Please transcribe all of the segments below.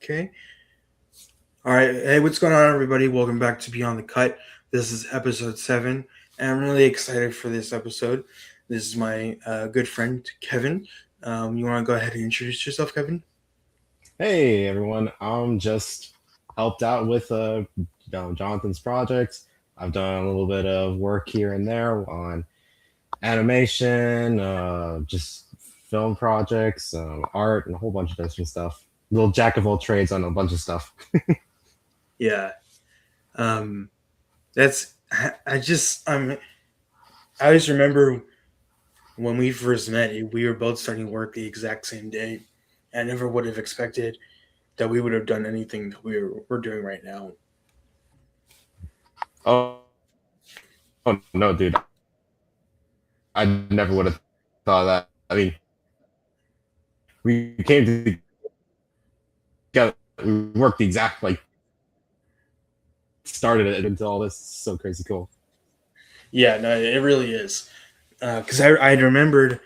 Okay. All right. Hey, what's going on, everybody? Welcome back to Beyond the Cut. This is episode 7, and I'm really excited for this episode. This is my good friend, Kevin. You want to go ahead and introduce yourself, Kevin? Hey everyone, I'm just helped out with Jonathan's projects. I've done a little bit of work here and there on animation, just film projects, art, and a whole bunch of different stuff. Little jack of all trades on a bunch of stuff. Yeah. Um, that's, I just, I always remember when we first met, we were both starting work the exact same day. I never would have expected that we would have done anything that we're doing right now. Oh no, dude, I never would have thought that. I mean, we came together, we worked the exact like started it into all this. So crazy cool. Yeah, no, it really is. Because I remembered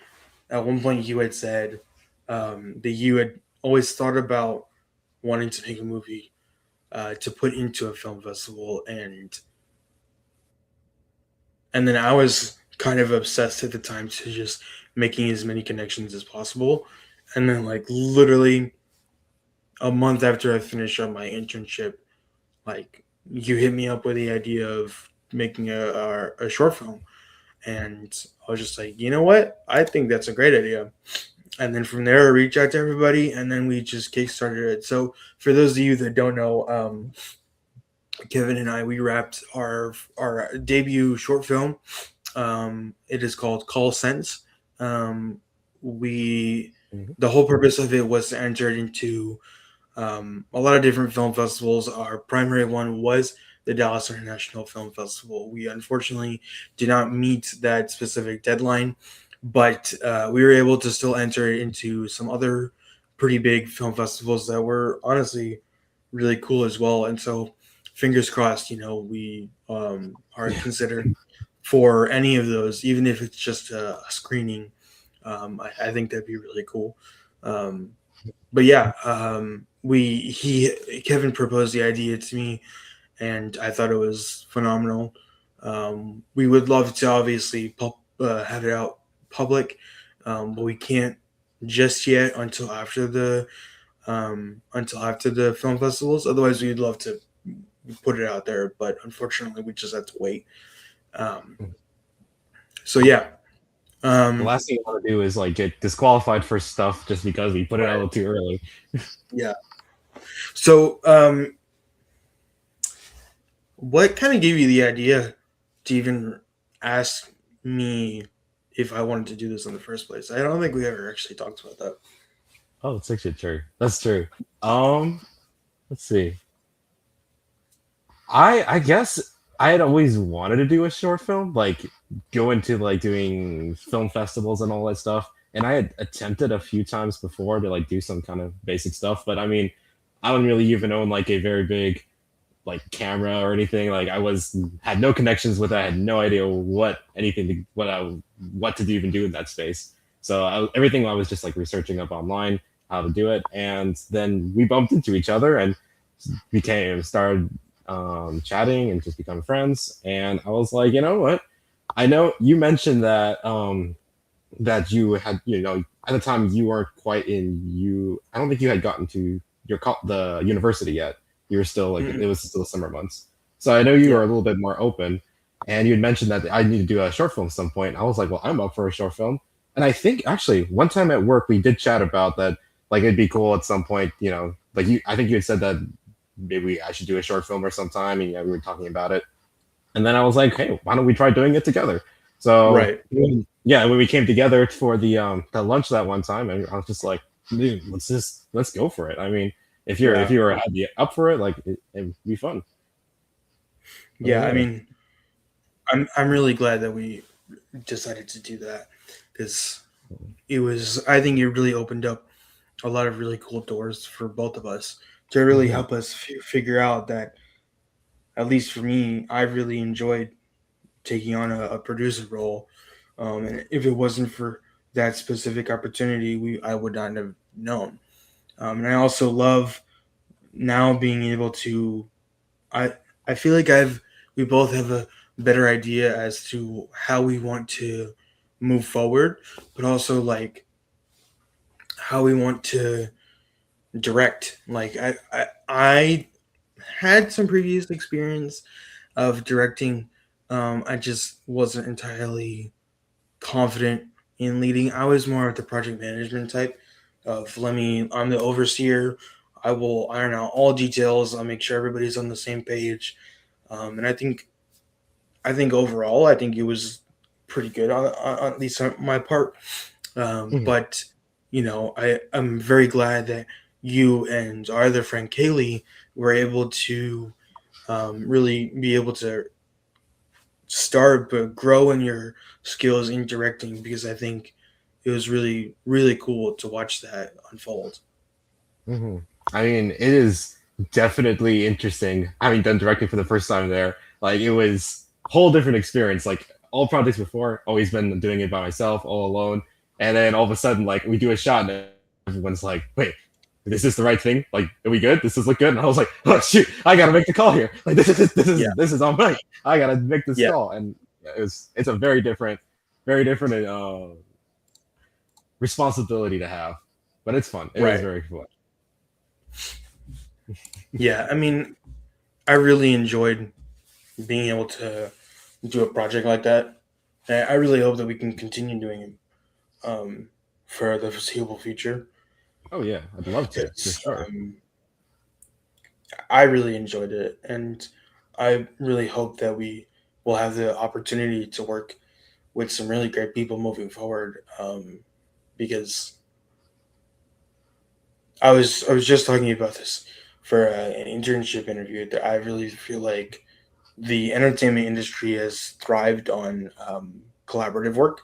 at one point you had said that you had always thought about wanting to make a movie to put into a film festival, and then I was kind of obsessed at the time to just making as many connections as possible, and then like literally a month after I finished up my internship, like you hit me up with the idea of making a short film, and I was just like, you know what, I think that's a great idea. And then from there, I reached out to everybody, and then we just kickstarted it. So for those of you that don't know, Kevin and I, we wrapped our debut short film. It is called Call Sense. Um, we Mhm. The whole purpose of it was to enter it into a lot of different film festivals. Our primary one was the Dallas International Film Festival. We unfortunately did not meet that specific deadline, but we were able to still enter it into some other pretty big film festivals that were honestly really cool as well. And so, fingers crossed, we are Yeah. considered for any of those, even if it's just a screening. I think that'd be really cool. Um, but yeah, we he Kevin proposed the idea to me, and I thought it was phenomenal. We would love to obviously have it out public, but we can't just yet until after the film festivals. Otherwise, we'd love to put it out there, but unfortunately, we just have to wait. Um, so yeah, The um, last thing you want to do is like get disqualified for stuff just because we put it right, out too early. yeah. So, what kind of gave you the idea to even ask me if I wanted to do this in the first place? I don't think we ever actually talked about that. Oh, that's actually true. That's true. Um, let's see. I guess I had always wanted to do a short film, like go into like doing film festivals and all that stuff. And I had attempted a few times before to like do some kind of basic stuff, but I mean, I don't really even own like a very big like camera or anything. Like I was had no connections with it. I had no idea what to even do in that space. So everything I was just like researching up online how to do it, and then we bumped into each other and became started chatting and just become friends. And I was like, you know what? I know you mentioned that that you had at the time you weren't quite in you. I don't think you had gotten to the university yet. You were still like Mm-mm. it was still summer months. So I know you Yeah, were a little bit more open, and you had mentioned that I need to do a short film at some point. I was like, well, I'm up for a short film, and I think actually one time at work we did chat about that. Like it'd be cool at some point, like you. I think you had said that maybe I should do a short film or sometime, and yeah, we were talking about it. And then I was like, hey, why don't we try doing it together? So right. yeah, when we came together for the lunch that one time, and I was just like, dude, let's go for it. I mean, if Yeah, you were up for it, like it'd be fun. So yeah. I yeah. mean, I'm really glad that we decided to do that because it was. I think it really opened up a lot of really cool doors for both of us to really Mhm. help us figure out that, at least for me, I really enjoyed taking on a producer role. And if it wasn't for that specific opportunity, I would not have known. And I also love now being able to, I I feel like we both have a better idea as to how we want to move forward, but also like how we want to direct. Like I had some previous experience of directing. I just wasn't entirely confident in leading. I was more of the project management type of I'm the overseer. I will iron out all details. I'll make sure everybody's on the same page. And I think overall, I think it was pretty good on at least on my part. Mhm. But I'm very glad that you and our other friend Kaylee were able to really be able to start but grow in your skills in directing, because I think it was really cool to watch that unfold. Hmm. I mean, it is definitely interesting having done directing for the first time there. Like, it was a whole different experience. Like, all projects before, always been doing it by myself, all alone. And then all of a sudden, like, we do a shot and everyone's like, wait, is this the right thing? Like, are we good? Does this look good? And I was like, oh, shoot, I gotta make the call here. Like, Yeah, this is on me. I gotta make this yeah, call. And it's a very different responsibility to have. But it's fun. It was right. very fun. Yeah, I mean, I really enjoyed being able to do a project like that. And I really hope that we can continue doing it for the foreseeable future. Oh yeah, I'd love to for Because sure. I really enjoyed it, and I really hope that we will have the opportunity to work with some really great people moving forward. Because I was just talking about this for an internship interview, that I really feel like the entertainment industry has thrived on collaborative work,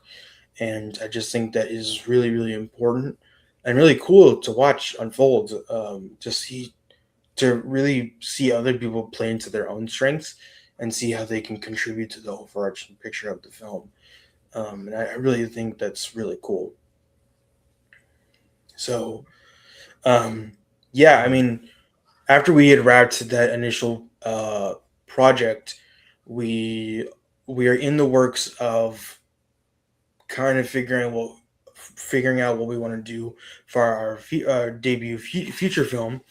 and I just think that is really important and really cool to watch unfold. To really see other people play into their own strengths and see how they can contribute to the overarching picture of the film. And I really think that's really cool. So, um, yeah, I mean, after we had wrapped that initial project, we we are in the works of kind of figuring out what we want to do for our debut feature film,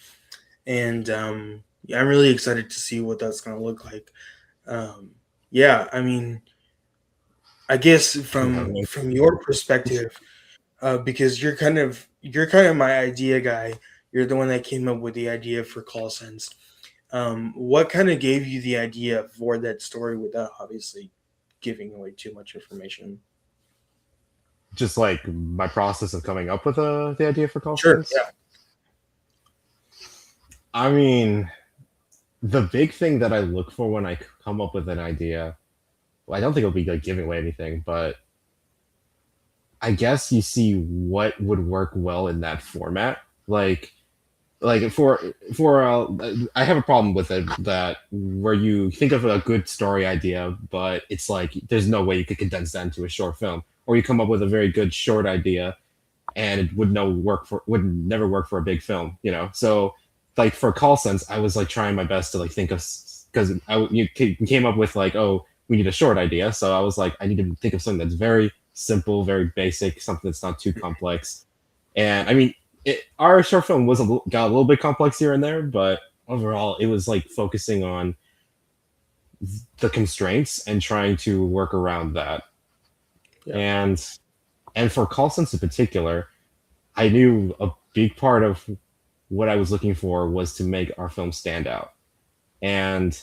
and yeah, I'm really excited to see what that's going to look like. Um, yeah, I mean, I guess Definitely. from your perspective, because you're kind of my idea guy. You're the one that came up with the idea for Call Sense. What kind of gave you the idea for that story without obviously giving away too much information? Just like my process of coming up with the idea for call Sure. sense. Yeah. I mean, the big thing that I look for when I come up with an idea, well, I don't think it'll be like giving away anything, but I guess you see what would work well in that format. Like for I have a problem with it that where you think of a good story idea, but it's like there's no way you could condense that into a short film, or you come up with a very good short idea and it would never work for a big film, you know. So like for call sense, I was like trying my best to like think of, because you came up with like, oh, we need a short idea, so I was like, I need to think of something that's very simple, very basic, something that's not too complex. And I mean, our short film got a little bit complex here and there, but overall it was like focusing on the constraints and trying to work around that. Yeah. And and for call sense in particular, I knew a big part of what I was looking for was to make our film stand out. And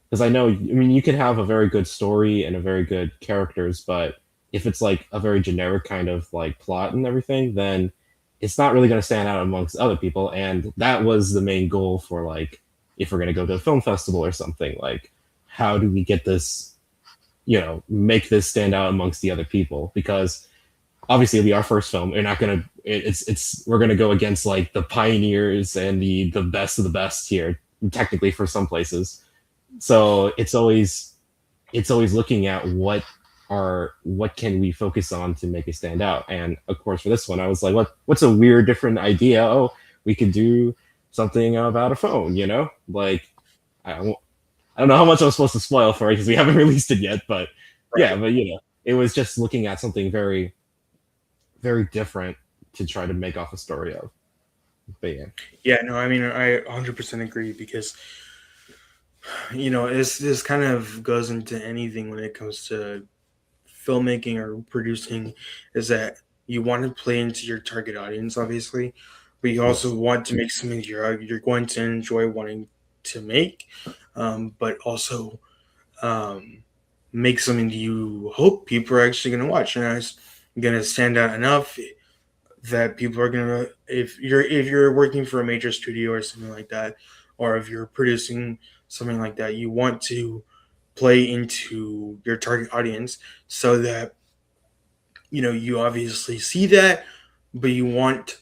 because I know, I mean, you can have a very good story and a very good characters, but if it's like a very generic kind of like plot and everything, then it's not really going to stand out amongst other people. And that was the main goal for like, if we're going to go to a film festival or something, like, how do we get this, make this stand out amongst the other people? Because obviously it'll be our first film. We're not gonna we're gonna go against like the pioneers and the best of the best here, technically for some places. So it's always looking at what can we focus on to make it stand out. And of course for this one I was like, what's a weird different idea? Oh, we could do something about a phone, like I don't, I don't know how much I'm supposed to spoil for it because we haven't released it yet, but yeah, Right. but it was just looking at something very, very different to try to make off a story of. But yeah. Yeah, no, I mean, I 100% agree because, this kind of goes into anything when it comes to filmmaking or producing, is that you want to play into your target audience, obviously, but you also Yes. want to make something you're going to enjoy wanting to make, but also um, make something that you hope people are actually going to watch and it's going to stand out enough that people are going to, if you're working for a major studio or something like that, or if you're producing something like that, you want to play into your target audience so that you obviously see that, but you want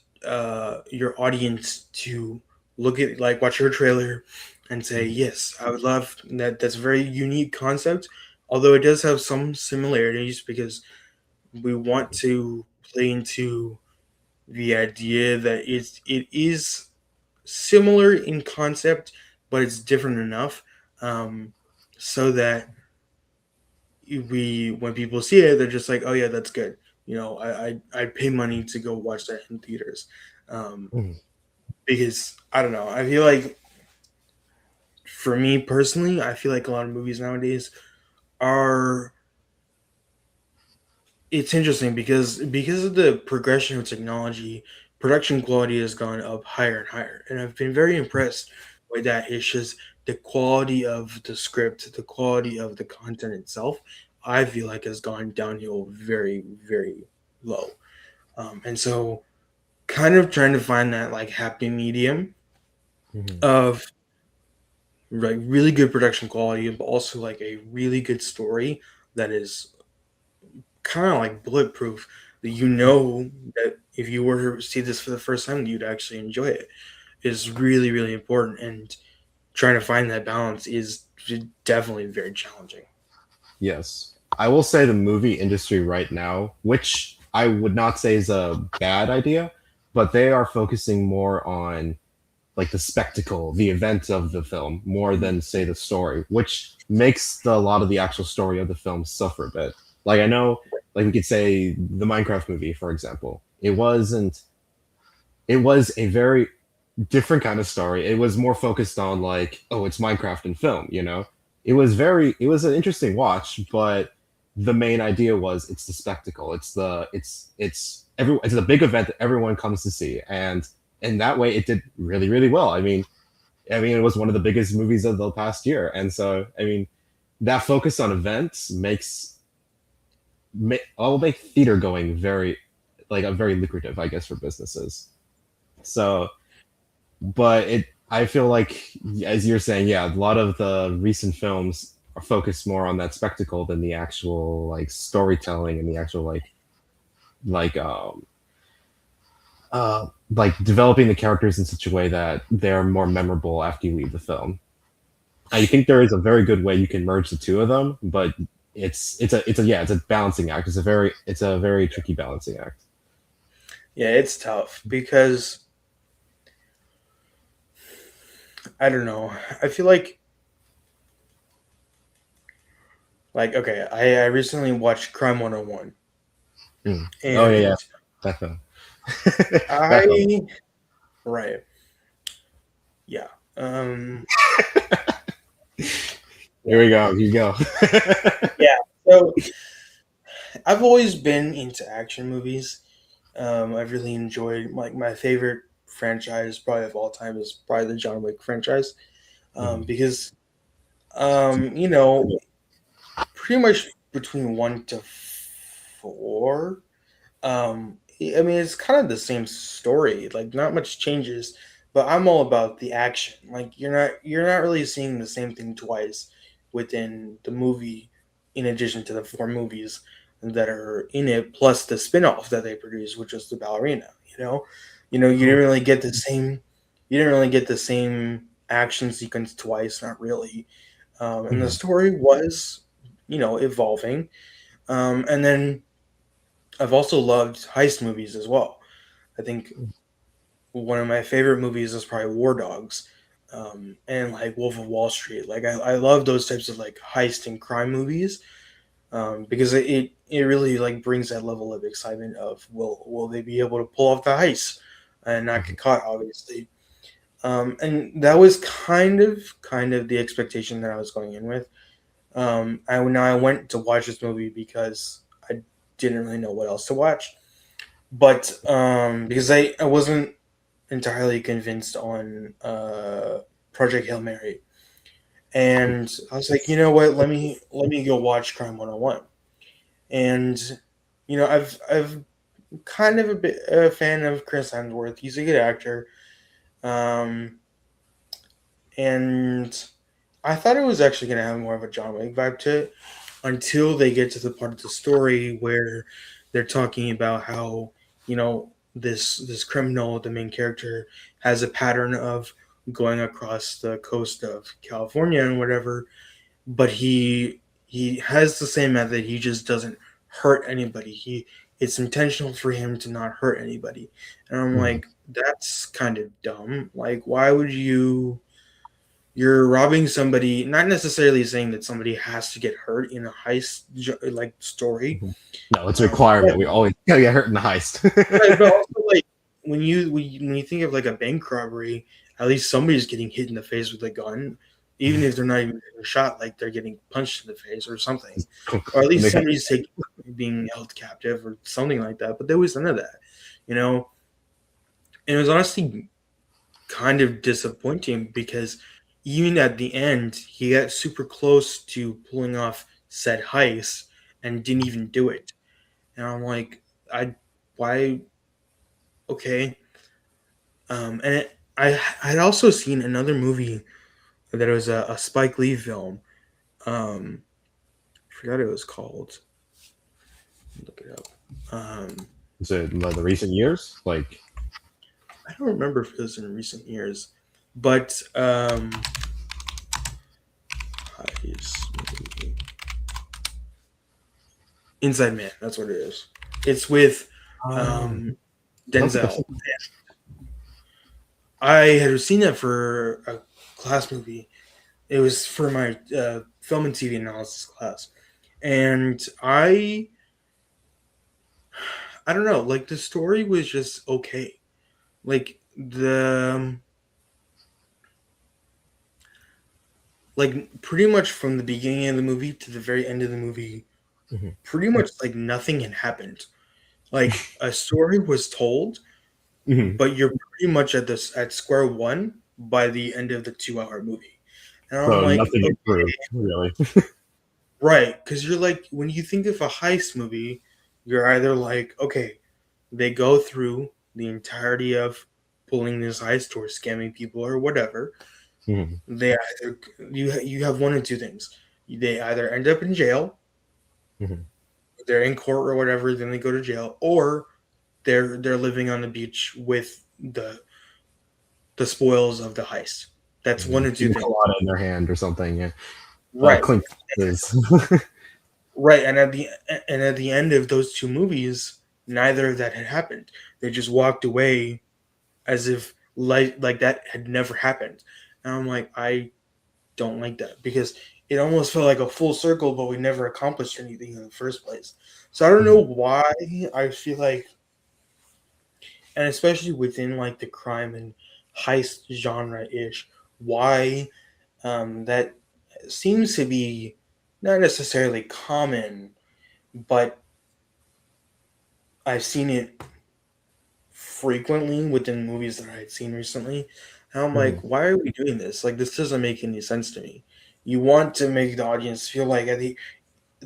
your audience to look at, like, watch your trailer and say, Mhm. yes, I would love that. That's a very unique concept, although it does have some similarities because we want to play into the idea that it is similar in concept, but it's different enough, um, so that we when people see it, they're just like, oh yeah, that's good. I'd pay money to go watch that in theaters, um, Mhm. because I don't know. I feel like for me personally, I feel like a lot of movies nowadays are. It's interesting because of the progression of technology, production quality has gone up higher and higher, and I've been very impressed with that. It's just the quality of the script, the quality of the content itself. I feel like has gone downhill very, very low. And so kind of trying to find that like happy medium Mhm. of like really good production quality, but also like a really good story that is kind of like bulletproof. That that if you were to see this for the first time, you'd actually enjoy it is really, really important. And trying to find that balance is definitely very challenging. Yes. I will say the movie industry right now, which I would not say is a bad idea, but they are focusing more on like the spectacle, the event of the film, more than say the story, which makes a lot of the actual story of the film suffer a bit. Like I know, like we could say the Minecraft movie, for example. It was a very different kind of story. It was more focused on like, oh, it's Minecraft in film. It was an interesting watch, but the main idea was it's the spectacle. It's a big event that everyone comes to see. And in that way it did really, really well. I mean it was one of the biggest movies of the past year. And so I mean that focus on events will make theater going very like a very lucrative, I guess, for businesses. So but I feel like as you're saying, yeah, a lot of the recent films are focused more on that spectacle than the actual like storytelling and the actual like like developing the characters in such a way that they're more memorable after you leave the film. I think there is a very good way you can merge the two of them, but it's a balancing act. It's a very tricky balancing act. Yeah, it's tough because I don't know. I feel like okay, I recently watched Crime 101, Mm. Oh yeah, yeah, and that film. That film. I right, yeah. Here Yeah. we go. Here you go. Yeah. So I've always been into action movies. I've really enjoyed, like, my favorite franchise probably of all time is probably the John Wick franchise, Mhm. because pretty much between one to four. I mean, it's kind of the same story. Like, not much changes, but I'm all about the action. Like, you're not really seeing the same thing twice within the movie, in addition to the four movies that are in it, plus the spin-off that they produced, which was the ballerina. You Oh. didn't really get the same. You didn't really get the same action sequence twice, not really. And the Mhm. story was, evolving. And then I've also loved heist movies as well. I think one of my favorite movies is probably War Dogs, and like Wolf of Wall Street. Like I love those types of like heist and crime movies, because it really like brings that level of excitement of will they be able to pull off the heist and not Mhm. get caught, obviously. And that was kind of the expectation that I was going in with. I went to watch this movie because I didn't really know what else to watch, but because I wasn't entirely convinced on Project Hail Mary, and I was like, you know what, let me go watch Crime 101. And I've kind of a fan of Chris Hemsworth. He's a good actor. Um, and I thought it was actually going to have more of a John Wick vibe to it until they get to the part of the story where they're talking about how this criminal, the main character, has a pattern of going across the coast of California and whatever, but he has the same method. He just doesn't hurt anybody. It's intentional for him to not hurt anybody, and I'm Mhm. like, that's kind of dumb. Like, why would you're robbing somebody, not necessarily saying that somebody has to get hurt in a heist like story. Mhm. No, it's a requirement. But We always gotta get hurt in the heist. right, but also like when you think of like a bank robbery, at least somebody's getting hit in the face with a gun, even if they're not even getting shot, like they're getting punched in the face or something, or at And they least got- somebody's being held captive or something like that. But there was none of that, you know. And it was honestly kind of disappointing because even at the end, he got super close to pulling off said heist and didn't even do it. And I'm like, why? Okay. I'd also seen another movie that was a Spike Lee film. Um, I forgot it was called. Look it up. Is it the recent years? Like, I don't remember if it was in recent years, but heist movie. Inside Man. That's what it is. It's with um, um, I don't think I've seen. Denzel. I had seen it for a class movie. It was for my film and TV analysis class, and I don't know, like the story was just okay. Like like pretty much from the beginning of the movie to the very end of the movie, Mhm. pretty much like nothing had happened. Like a story was told, Mhm. but you're pretty much at square one by the end of the 2 hour movie. And I'm So like, nothing improved, really. right, because you're like, when you think of a heist movie, you're either like, okay, they go through the entirety of pulling this heist or scamming people or whatever. Mhm. They either you have one of two things. They either end up in jail, Mhm. they're in court or whatever, then they go to jail, or they're living on the beach with the spoils of the heist. That's one of two Pina things. colada in their hand or something. Yeah. Right. Clink glasses. Right, and at the end of those two movies, neither of that had happened. They just walked away as if like that had never happened. And I'm like, I don't like that because it almost felt like a full circle, but we never accomplished anything in the first place. So I don't know Mhm. why I feel like, and especially within like the crime and heist genre ish, why that seems to be not necessarily common, but I've seen it frequently within movies that I had seen recently. And I'm like, Mhm. why are we doing this? Like, this doesn't make any sense to me. You want to make the audience feel like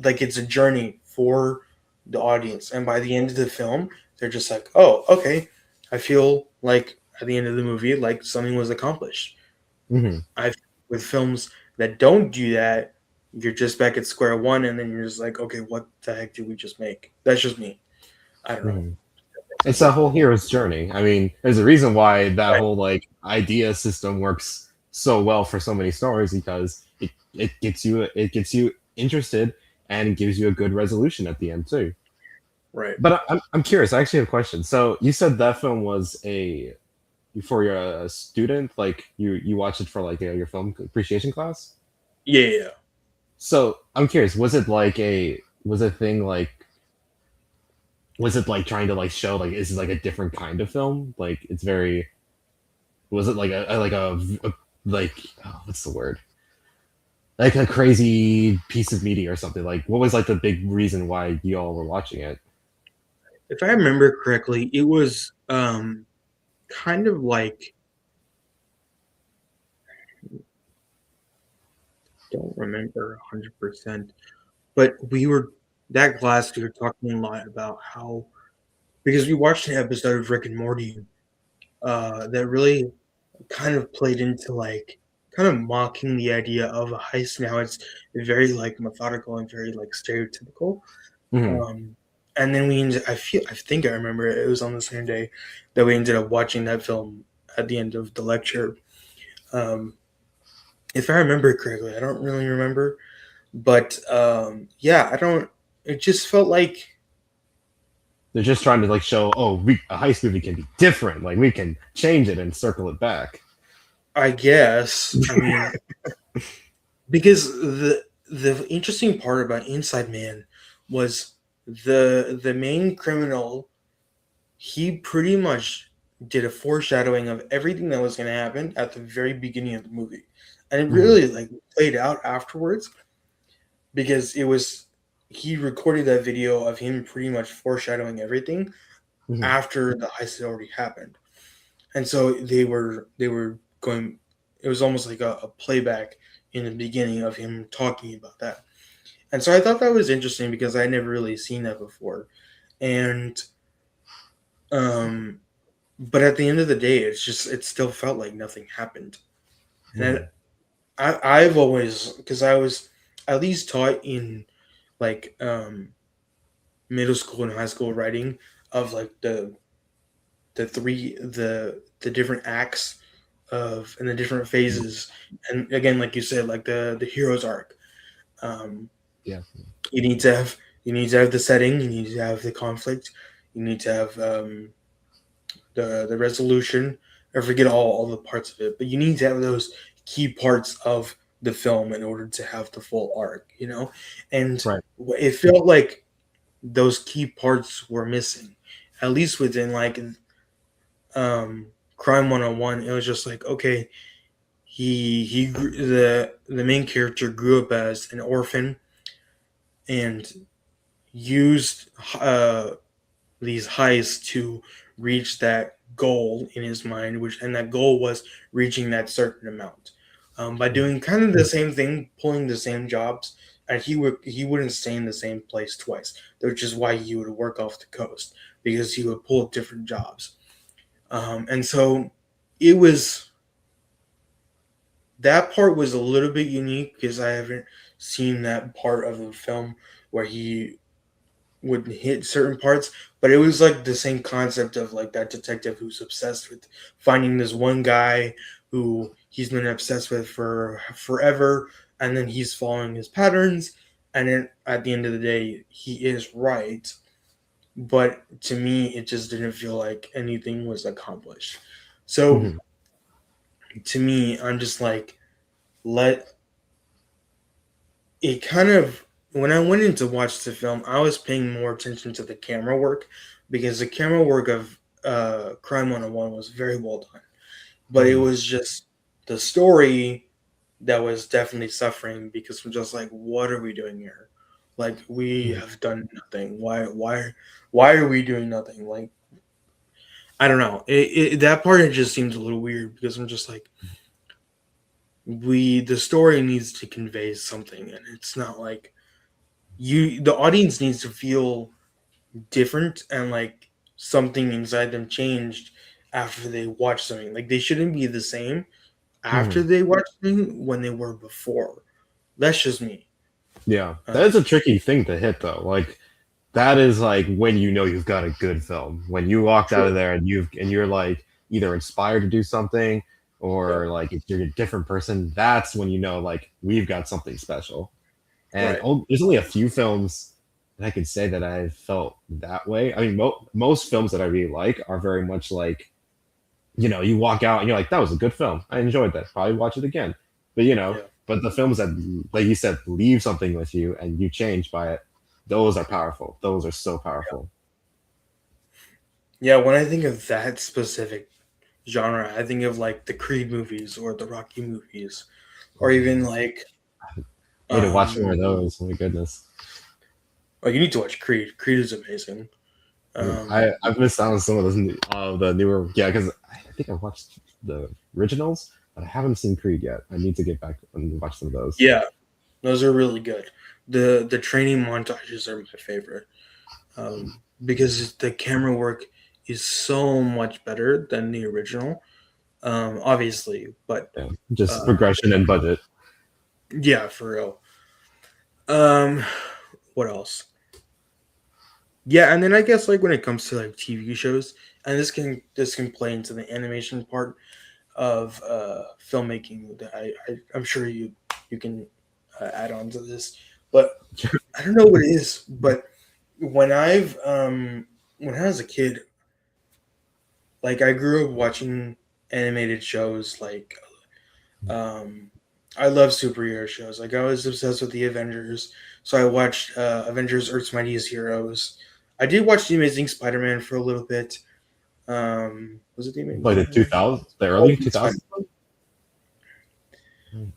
like it's a journey for the audience, and by the end of the film, they're just like, oh, okay. I feel like at the end of the movie, like something was accomplished. Mhm. I with films that don't do that, you're just back at square one, and then you're just like, okay, what the heck did we just make? That's just me. I don't know. Mhm. Makes It's sense. that whole hero's journey. I mean, there's a reason why that Right. whole like idea system works so well for so many stories because it gets you interested and it gives you a good resolution at the end too. Right. But I'm curious. I actually have a question. So you said that film was a for your student, like you watched it for like your film appreciation class. Yeah, yeah. So I'm curious, was it like a was a thing like was it like trying to like show like this is like a different kind of film? Like it's very was it like a like oh, what's the word? Like a crazy piece of media or something. Like what was like the big reason why you all were watching it? If I remember correctly, it was kind of like, don't remember 100%, but we were that class. We were talking a lot about how, because we watched an episode of Rick and Morty that really kind of played into like kind of mocking the idea of a heist. Now it's very like methodical and very like stereotypical. Hmm. Um, and then we ended, I think I remember it was on the same day that we ended up watching that film at the end of the lecture. Um, if I remember correctly, I don't really remember, but yeah, I don't. It just felt like, They're just trying to like show, oh, a heist movie can be different. Like we can change it and circle it back. I guess, I mean, because the interesting part about Inside Man was the main criminal. He pretty much did a foreshadowing of everything that was going to happen at the very beginning of the movie, and it Hmm. really like played out afterwards because it was he recorded that video of him pretty much foreshadowing everything Hmm. after the heist had already happened, and so they were going. It was almost like a playback in the beginning of him talking about that, and so I thought that was interesting because I never really seen that before, and um but at the end of the day, it still felt like nothing happened. And Hmm. I've always, because I was at least taught in like middle school and high school writing of like the different acts of and the different phases, and again, like you said, like the hero's arc. Um, Yeah. you need to have the setting, you need to have the conflict, you need to have the resolution. I forget all the parts of it, but you need to have those key parts of the film in order to have the full arc, you know? And Right. it felt like those key parts were missing, at least within like Crime 101. It was just like, okay, the main character grew up as an orphan and used these heists to reach that goal in his mind, which and that goal was reaching that certain amount. By doing kind of the same thing, pulling the same jobs, and he wouldn't stay in the same place twice, which is why he would work off the coast because he would pull different jobs. And so it was that part was a little bit unique because I haven't seen that part of the film where he would hit certain parts, but it was like the same concept of like that detective who's obsessed with finding this one guy who he's been obsessed with for forever, and then he's following his patterns, and then at the end of the day, he is right. But to me, it just didn't feel like anything was accomplished. So Hmm. to me, I'm just like, let it kind of when I went in to watch the film, I was paying more attention to the camera work because the camera work of Crime 101 was very well done. But it Hmm. was just the story that was definitely suffering because we're just like, what are we doing here? Like we Hmm. have done nothing. Why are we doing nothing? Like I don't know. That part it just seems a little weird because I'm just like the story needs to convey something and it's not like the audience needs to feel different and like something inside them changed after they watch something. Like they shouldn't be the same after Hmm. they watch something when they were before. That's just me. Yeah, Uh, that is a tricky thing to hit though. Like that is like when you know you've got a good film. When you walked out of true. there and you're like either inspired to do something Yeah. or like if you're a different person, that's when you know like we've got something special. And Right. there's only a few films that I could say that I felt that way. I mean, most films that I really like are very much like you walk out and you're like, that was a good film. I enjoyed that. Probably watch it again. But Yeah. but the films that, like you said, leave something with you and you change by it, those are powerful. Those are so powerful. Yeah, when I think of that specific genre, I think of like the Creed movies or the Rocky movies, or even like I need to watch um more of those. Oh my goodness. oh, you need to watch Creed. Creed is amazing. Um I've missed out on some of those the newer, yeah, because I think I watched the originals, but I haven't seen Creed yet. I need to get back and watch some of those. yeah, those are really good. The training montages are my favorite. Because the camera work is so much better than the original. Obviously, but Yeah, just uh progression and budget. yeah, for real. Um what else? Yeah, and then I guess like when it comes to like TV shows, and this can play into the animation part of filmmaking that I'm sure you can add on to this, but I don't know what it is. But when I've when I was a kid, like I grew up watching animated shows like um I love superhero shows. Like I was obsessed with the Avengers, so I watched Avengers: Earth's Mightiest Heroes. I did watch the Amazing Spider-Man for a little bit. Was it the Amazing Like the Spider-Man? 2000s, the early Ultimate Spider.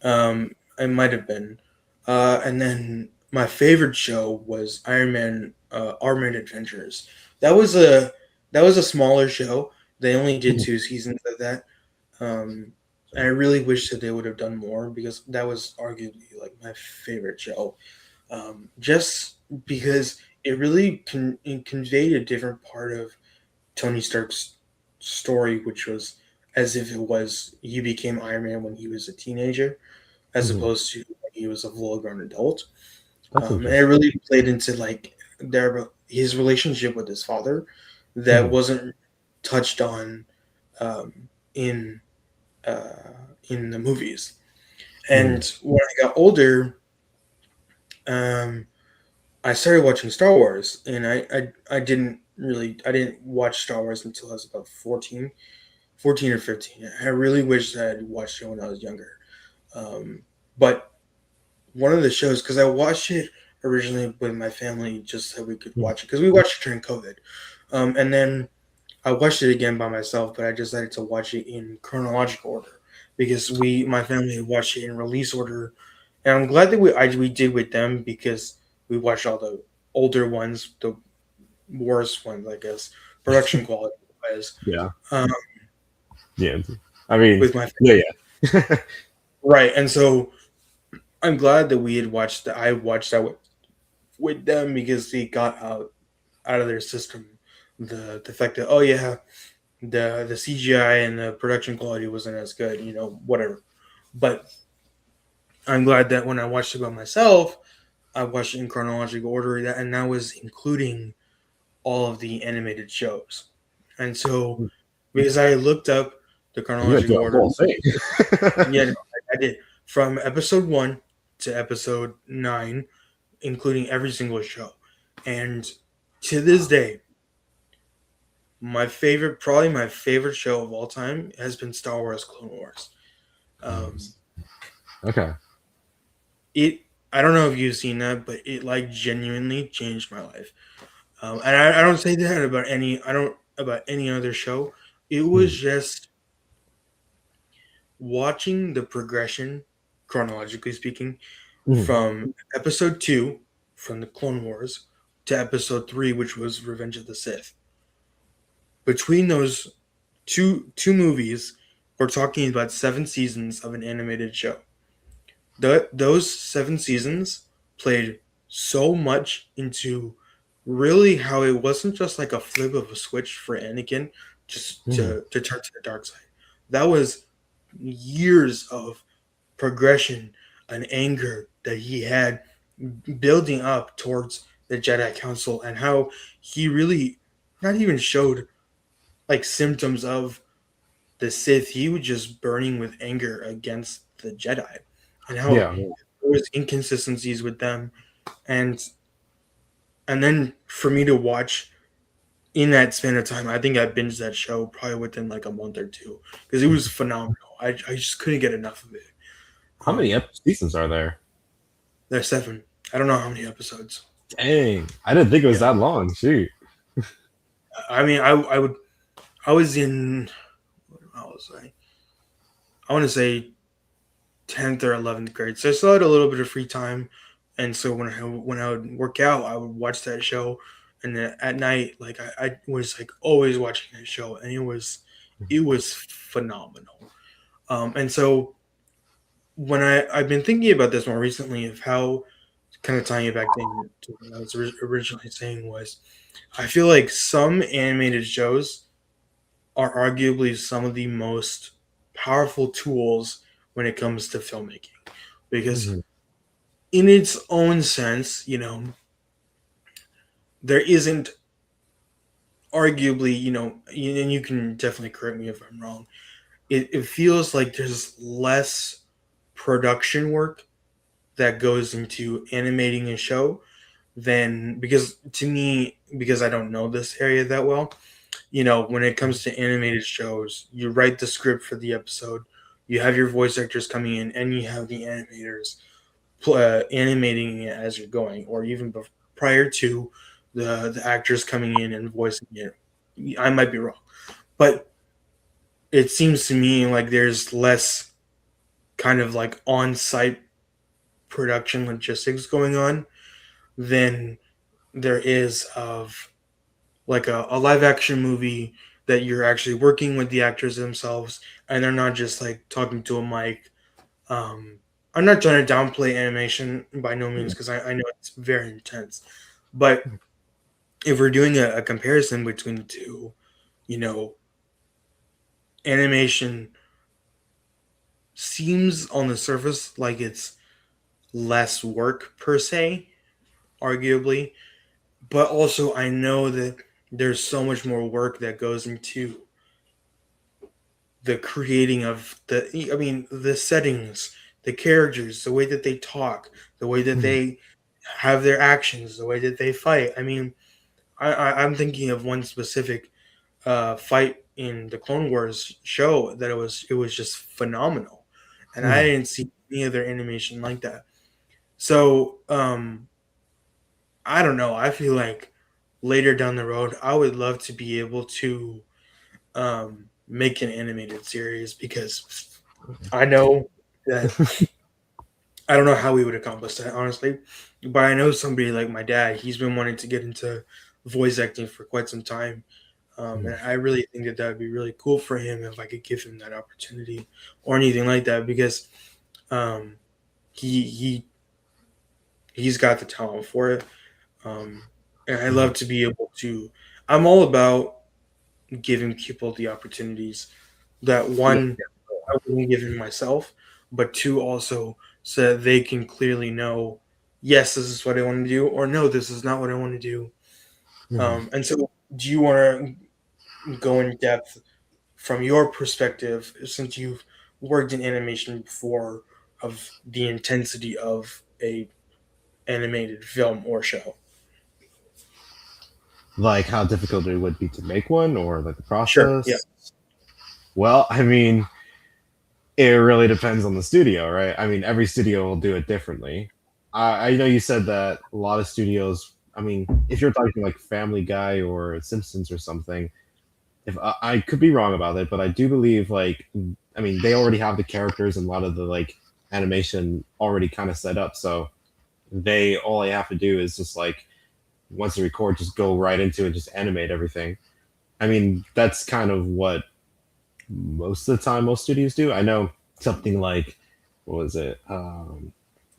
2000s. It might have been. And then my favorite show was Iron Man Adventures. That was a that was a smaller show. They only did Mhm. 2 seasons of that. And I really wish that they would have done more because that was arguably like my favorite show. Just because it really it conveyed a different part of Tony Stark's story, which was as if it was he became Iron Man when he was a teenager, as Mhm. opposed to when he was a full-grown adult. That's And it interesting. really played into like his relationship with his father that Mhm. wasn't touched on um, in in the movies. Mhm. And when I got older, um, I started watching Star Wars, and I didn't watch Star Wars until I was about 14 or 15. I really wish that I'd watched it when I was younger. But one of the shows, because I watched it originally with my family just so we could Mhm. watch it, because we watched it during COVID. And then I watched it again by myself, but I decided to watch it in chronological order because my family had watched it in release order, and I'm glad that we did with them because we watched all the older ones, the worst ones, I guess, production quality wise, Yeah. um, Yeah. I mean, with my yeah, yeah. right, and so I'm glad that we had watched that. I watched that with them because they got out of their system the fact that, oh yeah, the CGI and the production quality wasn't as good, whatever. But I'm glad that when I watched it by myself, I watched it in chronological order, and that was including all of the animated shows. And so, because I looked up the You went chronological through a order, whole thing. yeah, no, I did from episode 1 to episode 9, including every single show. And to this day, probably my favorite show of all time has been Star Wars Clone Wars. Um, Okay. it I don't know if you've seen that, but it like genuinely changed my life. And I don't say that about any other show. It was Mhm. just watching the progression, chronologically speaking, Mhm. from episode 2 from the Clone Wars to episode 3, which was Revenge of the Sith. Between those two movies, we're talking about 7 seasons of an animated show. Those 7 seasons played so much into really how it wasn't just like a flip of a switch for Anakin just Mhm. to turn to the dark side. That was years of progression and anger that he had building up towards the Jedi Council, and how he really not even showed like symptoms of the Sith. He was just burning with anger against the Jedi, and how Yeah. there was inconsistencies with them. And then for me to watch in that span of time, I think I binged that show probably within like a month or two because it was phenomenal. I just couldn't get enough of it. How many Um, seasons are there? there's seven. I don't know how many episodes. Dang, I didn't think it was Yeah, that long. Shoot. I mean, I was in, how was I want to say 10th or 11th grade, so I still had a little bit of free time, and so when I would work out, I would watch that show, and then at night, like I was like always watching that show, and it was phenomenal. And so when I've been thinking about this more recently of how kind of tying it back to what I was originally saying was I feel like some animated shows are arguably some of the most powerful tools when it comes to filmmaking because Mhm. in its own sense, there isn't arguably, and you can definitely correct me if I'm wrong. It feels like there's less production work that goes into animating a show than because to me, because I don't know this area that well, when it comes to animated shows, you write the script for the episode, you have your voice actors coming in, and you have the animators animating it as you're going, or even prior to the actors coming in and voicing it. I might be wrong, but it seems to me like there's less kind of like on-site production logistics going on than there is of like a live action movie that you're actually working with the actors themselves and they're not just like talking to a mic. um I'm not trying to downplay animation by no means because I know it's very intense, but if we're doing a comparison between the two, you know animation seems on the surface like it's less work per se, arguably, but also I know that there's so much more work that goes into the creating of the settings, the characters, the way that they talk, the way that Mhm. they have their actions, the way that they fight. I mean, I'm thinking of one specific fight in the Clone Wars show that it was just phenomenal, and I Mhm. didn't see any other animation like that. So I don't know. I feel like later down the road, I would love to be able to make an animated series because I know that I don't know how we would accomplish that, honestly. But I know somebody like my dad, he's been wanting to get into voice acting for quite some time. And I really think that that would be really cool for him if I could give him that opportunity or anything like that because um, he he he's got the talent for it. And I Mhm. love to be able to. I'm all about giving people the opportunities that Yeah. one I wouldn't give him myself, but two also so that they can clearly know, yes, this is what I want to do, or no, this is not what I want to do. Mhm. And so, do you want to go in depth from your perspective, since you've worked in animation before, of the intensity of a animated film or show? Like how difficult it would be to make one, or like the Sure. Yeah. process. Well, I mean, it really depends on the studio, right? I mean, every studio will do it differently. I know you said that a lot of studios. I mean, if you're talking like Family Guy or Simpsons or something, if I could be wrong about it, but I do believe like, I mean, they already have the characters and a lot of the like animation already kind of set up, so they all they have to do is just like once they record, just go right into it, just animate everything. I mean, that's kind of what most of the time most studios do. I know something like what was it?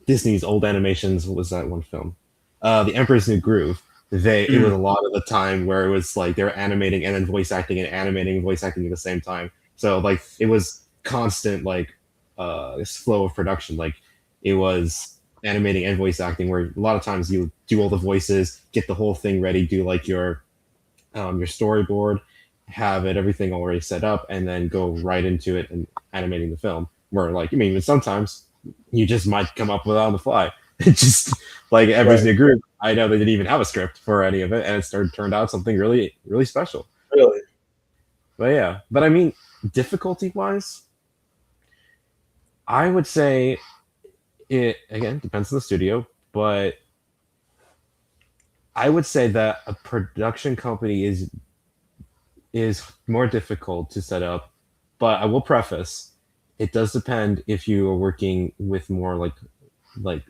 Disney's old animations. What was that one film? The Emperor's New Groove. It was Mm, a lot of the time where it was like they were animating and then voice acting and animating and voice acting at the same time. So like it was constant like this flow of production. Like it was animating and voice acting where a lot of times you do all the voices, get the whole thing ready, do like your storyboard, have it everything already set up, and then go right into it and animating the film. Where like sometimes you just might come up with it on the fly. It's just like Ever's right. New Groove. I know they didn't even have a script for any of it, and it turned out something really, really special. Really? But yeah, but I mean, difficulty wise, I would say it again depends on the studio, but I would say that a production company is more difficult to set up. But I will preface, it does depend if you are working with more like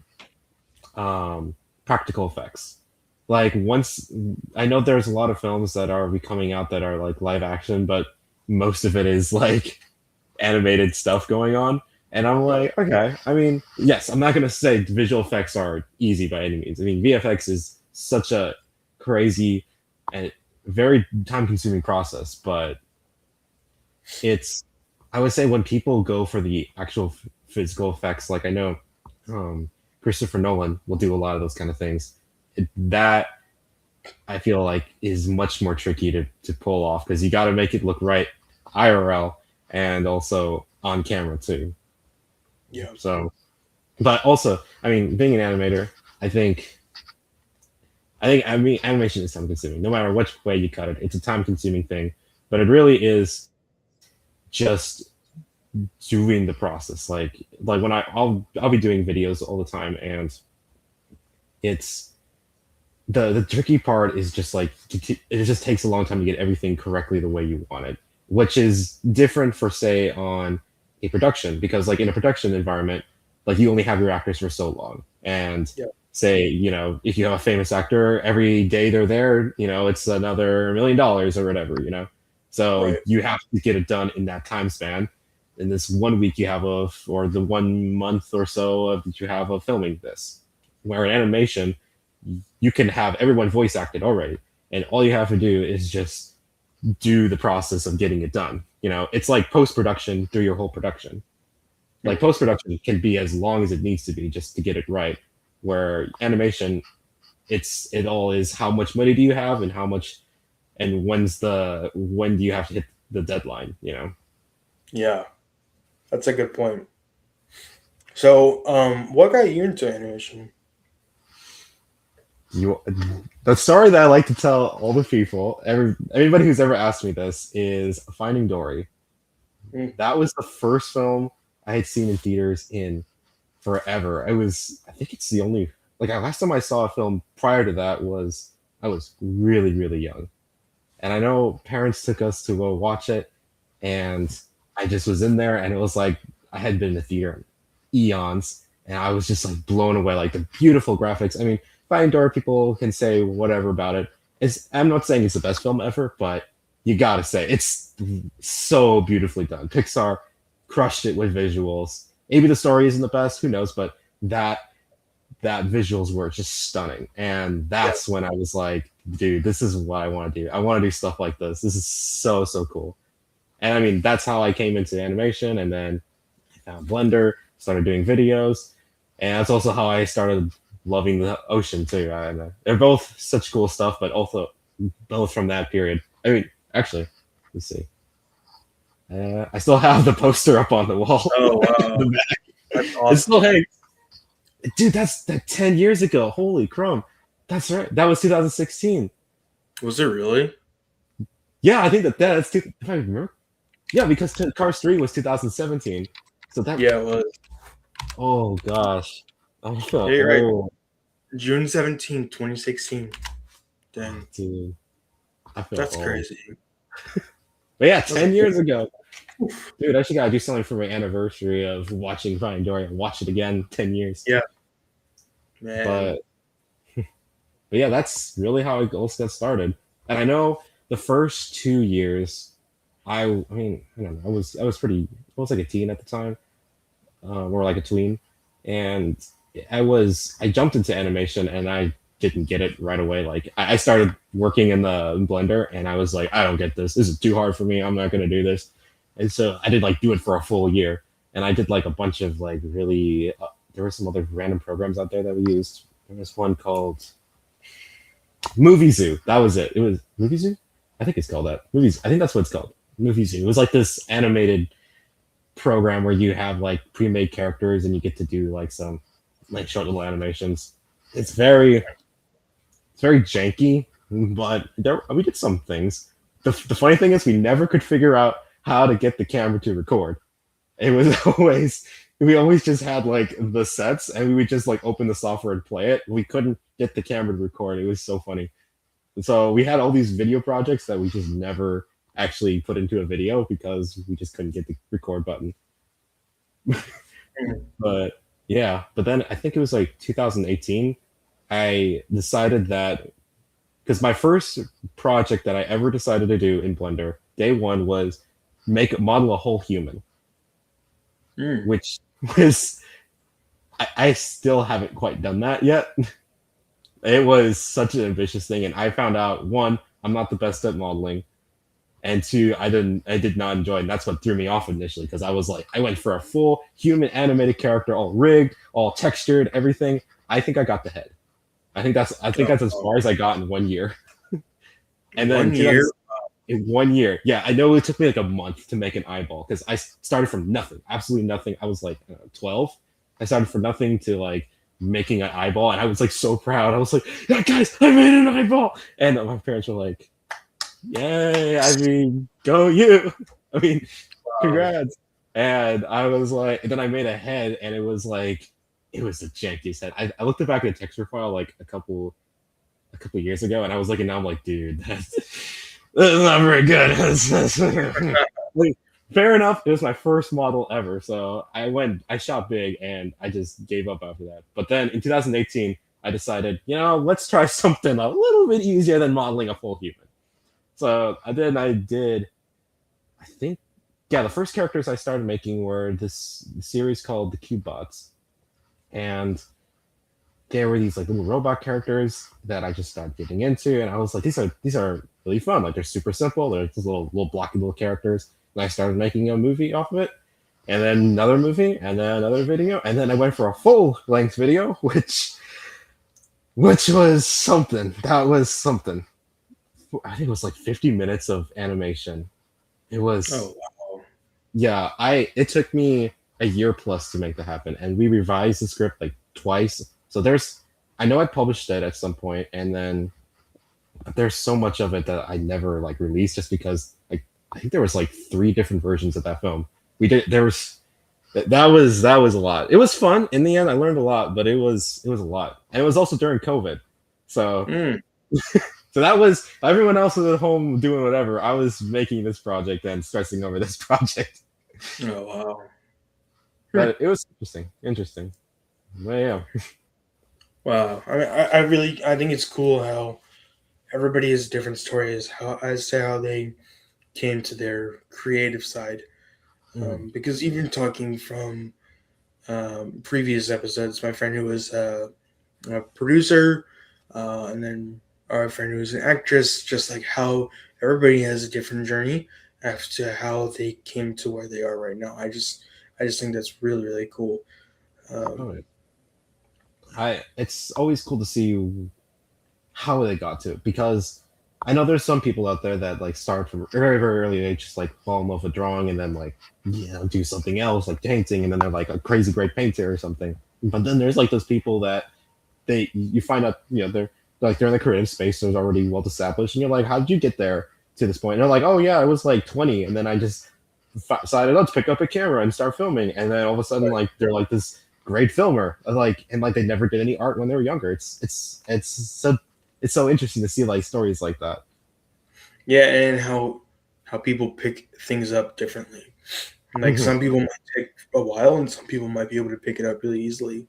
practical effects. Like once I know there's a lot of films that are coming out that are like live action, but most of it is like animated stuff going on. And I'm like, okay. I mean, yes, I'm not gonna say visual effects are easy by any means. I mean, VFX is such a crazy and very time-consuming process, but it's I would say when people go for the actual physical effects, like I know Christopher Nolan will do a lot of those kind of things. That I feel like is much more tricky to pull off because you got to make it look right IRL and also on camera too. Yeah. So, but also, I mean, being an animator, I mean, animation is time consuming. No matter which way you cut it, it's a time consuming thing. But it really is just doing the process. Like when I'll be doing videos all the time, and it's the tricky part is just like it just takes a long time to get everything correctly the way you want it, which is different for say on a production because like in a production environment, like you only have your actors for so long, and Yeah. say if you have a famous actor, every day they're there, it's another $1 million or whatever, so Right. you have to get it done in that time span. In this 1 week you have or the 1 month or so that you have of filming this, where in animation you can have everyone voice acted already, and all you have to do is just do the process of getting it done. It's like post production through your whole production. Like post production can be as long as it needs to be just to get it right. Where animation, it all is how much money do you have and how much, and when do you have to hit the deadline? Yeah. That's a good point. So, what got you into animation? You the story that I like to tell all the people, everybody who's ever asked me this, is Finding Dory. Mm. That was the first film I had seen in theaters in forever. I think it's the only last time I saw a film prior to that was I was really really young, and I know parents took us to go watch it, and I just was in there, and it was like I had been in the theater eons, and I was just like blown away, like the beautiful graphics. I mean, Finding Dory, people can say whatever about it. I'm not saying it's the best film ever, but you gotta say it's so beautifully done. Pixar crushed it with visuals. Maybe the story isn't the best, who knows, but that visuals were just stunning. And that's when I was like, dude, this is what I want to do. I want to do stuff like this. This is so, so cool. And I mean, that's how I came into animation. And then I found Blender, started doing videos. And that's also how I started loving the ocean too. They're both such cool stuff, but also both from that period. I mean, actually, let's see. I still have the poster up on the wall. Oh wow, The back. that's It awesome. still hangs. Dude, that's 10 years ago. Holy crumb. That's right. That was 2016. Was it really? Yeah, I think that's if I remember. Yeah, because Cars 3 was 2017. So that Yeah, it was. oh gosh. I felt Yeah, you're right. old, June 17th, 2016. Dang, dude. I feel that's old. crazy. But yeah, That's 10 years ago. Dude, I actually gotta do something for my anniversary of watching Finding Dory and watch it again 10 years. Yeah. Man. But yeah, that's really how it also got started. And I know the first 2 years, I mean, I don't know, I was like a teen at the time, or like a tween, and I jumped into animation and I didn't get it right away. Like I started working in the Blender and I was like, I don't get this. This is too hard for me. I'm not gonna do this. And so I did do it for a full year, and I did a bunch of really. There were some other random programs out there that we used. There was one called Movie Zoo. That was it. It was Movie Zoo. I think it's called that. Movies. I think that's what it's called. Movie Zoo. It was like this animated program where you have pre-made characters and you get to do some short little animations. It's very It's very janky, but we did some things. The funny thing is, we never could figure out how to get the camera to record. It was always we always just had like the sets, and we would just like open the software and play it. We couldn't get the camera to record. It was so funny. And so we had all these video projects that we just never actually put into a video because we just couldn't get the record button. But yeah, but then I think it was like 2018. I decided that because my first project that I ever decided to do in Blender, day one, was model a whole human, Mm. which was I still haven't quite done that yet. It was such an ambitious thing, and I found out, one, I'm not the best at modeling, and two, I did not enjoy it. And that's what threw me off initially, because I was like, I went for a full human animated character, all rigged, all textured, everything. I think I got the head. I think that's as Oh, far as I got in 1 year. And then 1 year. in 1 year, yeah, I know it took me like a month to make an eyeball because I started from nothing, absolutely nothing. I was like 12. I started from nothing to like making an eyeball, and I was like so proud. I was like, "Yeah, guys, I made an eyeball!" And my parents were like, "Yay! I mean, go you! I mean, Wow. congrats!" And I was like, and then I made a head, and it was like, it was the jankiest head. I looked back at a texture file like a couple years ago, and I was looking now. I'm like, dude, that's not very good. Like, fair enough. It was my first model ever, so I shot big, and I just gave up after that. But then in 2018, I decided, let's try something a little bit easier than modeling a full human. So I did. I think, yeah, the first characters I started making were this series called the Cubebots, and there were these like little robot characters that I just started getting into, and I was like, these are really fun. Like they're super simple. They're just little blocky little characters. And I started making a movie off of it, and then another movie, and then another video, and then I went for a full length video, which was something. That was something. I think it was like 50 minutes of animation. It Oh, was, wow. yeah. It took me a year plus to make that happen, and we revised the script like twice. So I know I published it at some point, and then there's so much of it that I never like released just because like I think there was like three different versions of that film. We did there was that was a lot. It was fun in the end. I learned a lot, but it was a lot, and it was also during COVID. So Mm. so that was everyone else was at home doing whatever. I was making this project and stressing over this project. Oh, wow. Hmm. But it was interesting. But yeah. Wow. I mean, I really I think it's cool how everybody has different stories how as to how they came to their creative side. Mm. Because even talking from previous episodes, my friend who was a producer, and then our friend who was an actress, just like how everybody has a different journey as to how they came to where they are right now. I just think that's really really cool. Um, Oh, it's always cool to see how they got to it because I know there's some people out there that like start from very very early age, just like fall in love with drawing and then like do something else like painting, and then they're like a crazy great painter or something. But then there's like those people that you find out they're in the creative space, so it's already well established, and you're like, how did you get there to this point? And they're like, oh yeah, I was like 20, and then I just decided, let's pick up a camera and start filming, and then all of a sudden like they're like this great filmer, like, and like they never did any art when they were younger. It's so interesting to see like stories like that. yeah, and how people pick things up differently. Like Mhm. some people might take a while, and some people might be able to pick it up really easily.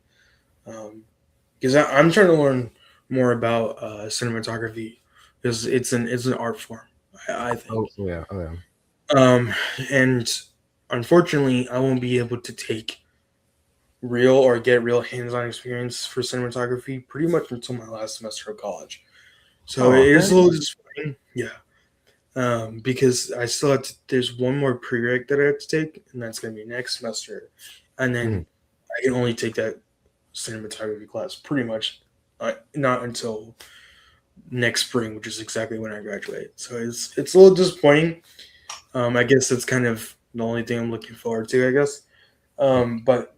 Because I'm trying to learn more about cinematography because it's an art form. I Oh think, yeah, oh yeah. um, and unfortunately, I won't be able to take real or get real hands-on experience for cinematography pretty much until my last semester of college. So it Oh, is okay. a little disappointing, yeah. Because I still have to. There's one more prereq that I have to take, and that's going to be next semester, and Mhm. then I can only take that cinematography class pretty much not until next spring, which is exactly when I graduate. So it's a little disappointing. I guess that's kind of the only thing I'm looking forward to. I guess, but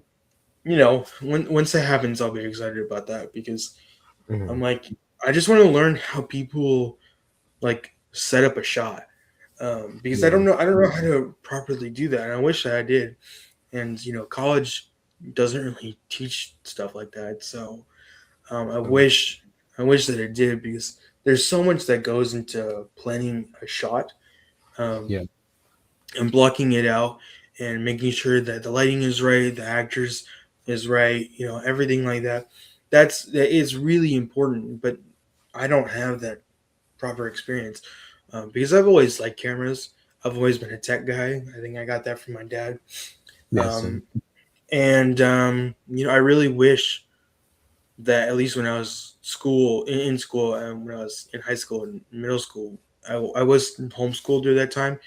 once that happens, I'll be excited about that because Mhm. I'm like I just want to learn how people like set up a shot, because Yeah. I don't know how to properly do that, and I wish that I did. And college doesn't really teach stuff like that, so Um, I wish that it did, because there's so much that goes into planning a shot, yeah. um, and blocking it out, and making sure that the lighting is right, the actors is right, everything like that. That is really important, but I don't have that proper experience, because I've always liked cameras. I've always been a tech guy. I think I got that from my dad. Yes. Um, and I really wish that at least when I was in school, and when I was in high school and middle school, I was homeschooled during that time.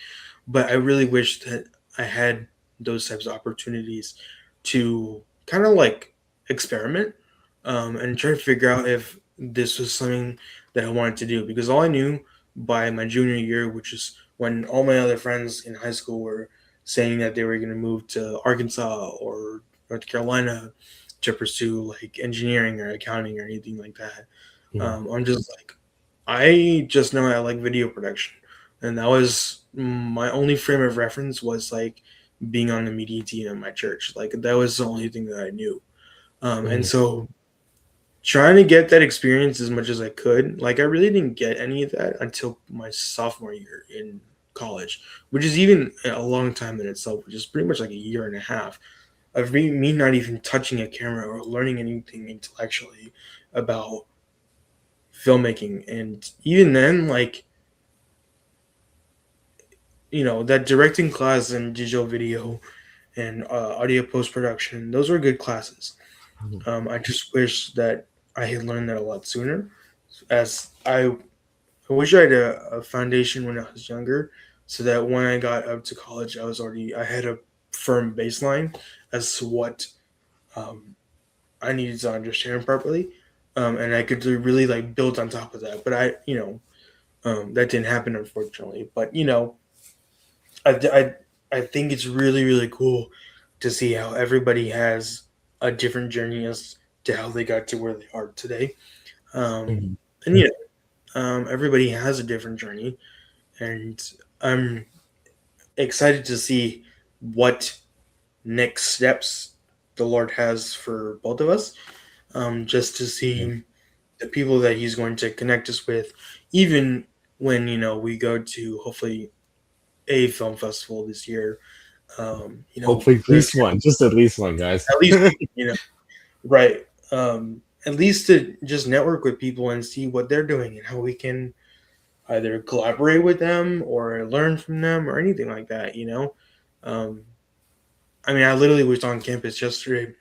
But I really wish that I had those types of opportunities to kind of like experiment, and try to figure out if this was something that I wanted to do. Because all I knew by my junior year, which is when all my other friends in high school were saying that they were going to move to Arkansas or North Carolina to pursue like engineering or accounting or anything like that. Mhm. I'm just like, I just know I like video production, and that was my only frame of reference, was like being on the media team in my church. Like that was the only thing that I knew. And Mhm. so trying to get that experience as much as I could. Like I really didn't get any of that until my sophomore year in college, which is even a long time in itself, which is pretty much like a year and a half of me not even touching a camera or learning anything intellectually about filmmaking. And even then, like, that directing class and digital video and audio post production, those were good classes. Mhm. I just wish that I had learned that a lot sooner, as I wish I had a foundation when I was younger, so that when I got up to college, I had a firm baseline as to what um, I needed to understand properly, and I could really like build on top of that. But that didn't happen, unfortunately. But I, I I think it's really really cool to see how everybody has a different journey as to how they got to where they are today. Um, Mhm. and everybody has a different journey, and I'm excited to see what next steps the Lord has for both of us. Just to Yeah. see the people that He's going to connect us with, even when we go to hopefully a film festival this year. Hopefully, at There's least one, just at least one, guys. at least right. At least to just network with people and see what they're doing and how we can either collaborate with them or learn from them or anything like that. Um, I mean, I literally was on campus yesterday,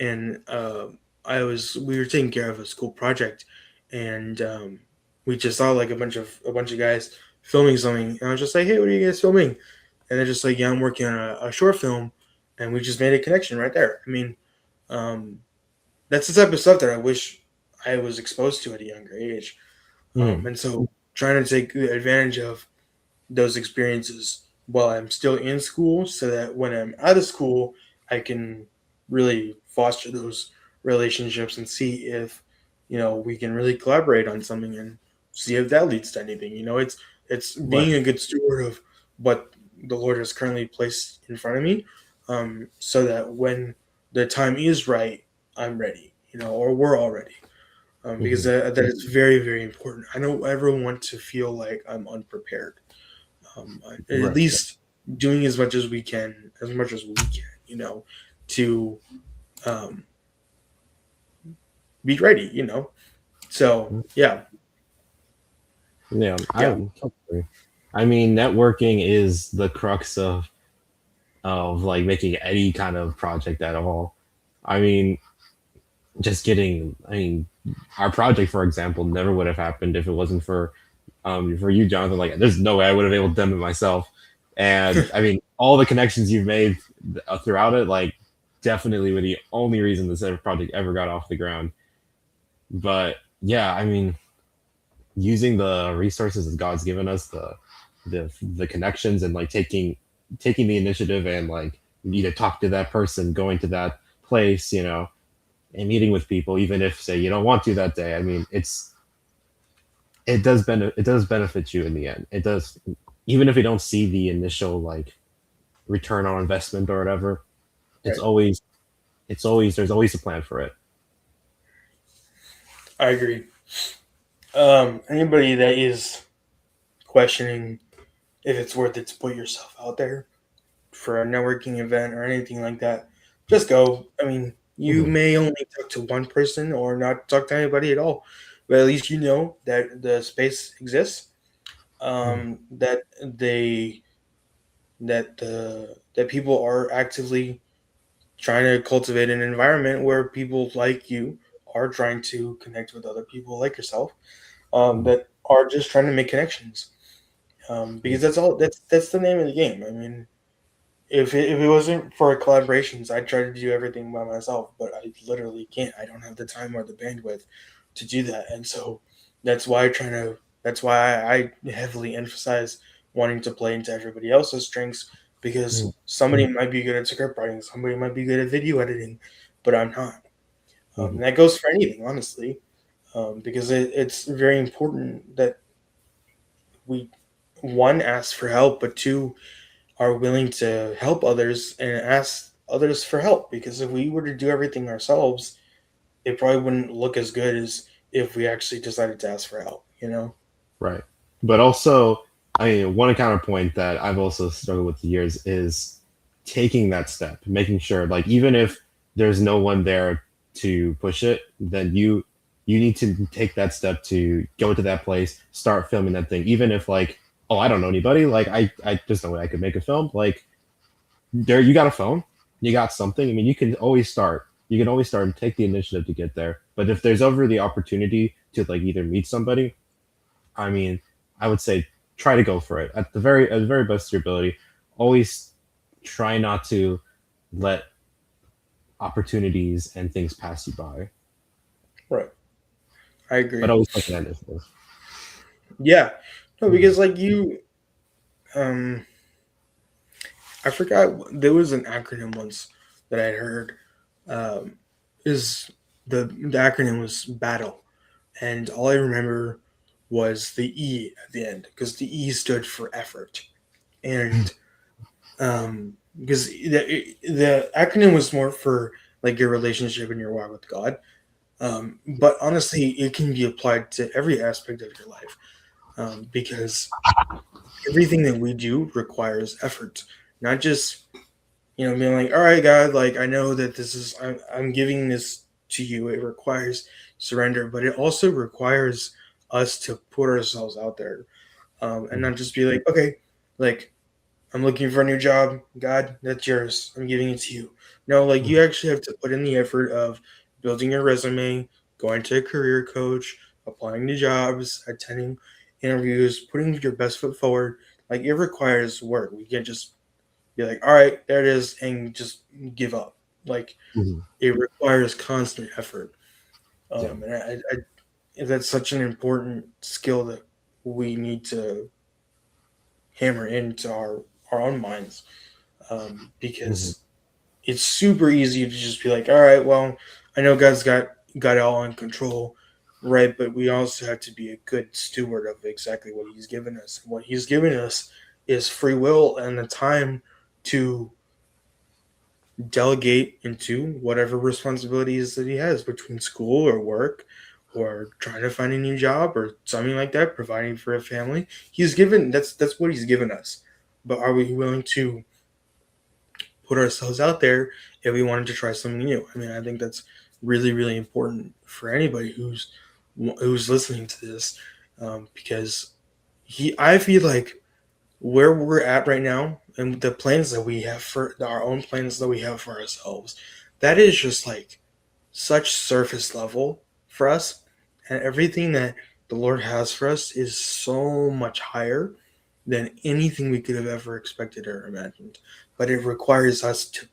and we were taking care of a school project, and we just saw like a bunch of guys filming something, and I was just like, "Hey, what are you guys filming?" And they're just like, "Yeah, I'm working on a short film," and we just made a connection right there. I mean, um, that's the type of stuff that I wish I was exposed to at a younger age, Mhm. and so trying to take advantage of those experiences while I'm still in school, so that when I'm out of school, I can really foster those relationships and see if we can really collaborate on something and see if that leads to anything. It's Right. being a good steward of what the Lord has currently placed in front of me, so that when the time is right, I'm ready. Or we're all ready. Because Mhm. that is very, very important. I don't ever want to feel like I'm unprepared, at Right. least doing as much as we can, to um, be ready, So yeah, Yeah. yeah, I mean, networking is the crux of like making any kind of project at all. I mean, just getting. I mean, our project, for example, never would have happened if it wasn't for you, Jonathan. Like, there's no way I would have able to done it myself. And I mean, all the connections you've made throughout it, like, definitely were the only reason this project ever got off the ground. But yeah, I mean, using the resources that God's given us, the connections, and like taking the initiative and like you need to talk to that person, going to that place, and meeting with people, even if say you don't want to that day. I mean, it does benefit you in the end. It does, even if you don't see the initial like return on investment or whatever. It's Right. always there's always a plan for it. I agree. Anybody that is questioning if it's worth it to put yourself out there for a networking event or anything like that, just go. I mean, you Hmm. may only talk to one person or not talk to anybody at all, but at least you know that the space exists. That they that people are actively trying to cultivate an environment where people like you are trying to connect with other people like yourself, that are just trying to make connections. Because that's all. That's the name of the game. I mean, if it wasn't for collaborations, I'd try to do everything by myself, but I literally can't. I don't have the time or the bandwidth to do that, and so that's why I try to. That's why I heavily emphasize wanting to play into everybody else's strengths, because somebody might be good at script writing, somebody might be good at video editing, but I'm not. Hmm. And that goes for anything, honestly, because it's very important that we, one, ask for help, but two, are willing to help others and ask others for help. Because if we were to do everything ourselves, it probably wouldn't look as good as if we actually decided to ask for help, you know? Right. But also, I mean, one counterpoint that I've also struggled with the years is taking that step, making sure, like, even if there's no one there to push it, then you need to take that step to go to that place, start filming that thing, even if like, oh, I don't know anybody, like I just know I could make a film. Like, there, you got a phone, you got something. I mean, you can always start. You can always start and take the initiative to get there. But if there's ever the opportunity to like either meet somebody, I mean, I would say try to go for it at the very best of your ability. Always try not to let opportunities and things pass you by, Right. I but agree. always take that initiative. Yeah. No, Mhm. because like you, um, I forgot there was an acronym once that I heard. Um, is the acronym was battle, and all I remember was the E at the end because the E stood for effort, and because the acronym was more for like your relationship and your walk with God. But honestly, it can be applied to every aspect of your life, because everything that we do requires effort, not just, you know, being like, all right, God, like I know that this is, I'm giving this to you. It requires surrender, but it also requires us to put ourselves out there, and not just be like, okay, like I'm looking for a new job. God, that's yours. I'm giving it to you. No, like you actually have to put in the effort of building your resume, going to a career coach, applying to jobs, attending interviews, putting your best foot forward. Like it requires work. We can't just be like, all right, there it is, and just give up. Like Mhm. it requires constant effort. Yeah. And that's such an important skill that we need to hammer into our own minds, Mhm. because it's super easy to just be like, all right, well, I know God's got it all in control, right? But we also have to be a good steward of exactly what He's given us. And what He's given us is free will and the time to delegate into whatever responsibilities that He has between school or work or trying to find a new job or something like that, providing for a family. He's given that's what He's given us. But are we willing to put ourselves out there if we wanted to try something new? I mean, I think that's really, really important for anybody who's listening to this, because I feel like where we're at right now and the plans that we have for our own plans that we have for ourselves, that is just like such surface level for us, and everything that the Lord has for us is so much higher than anything we could have ever expected or imagined. But it requires us to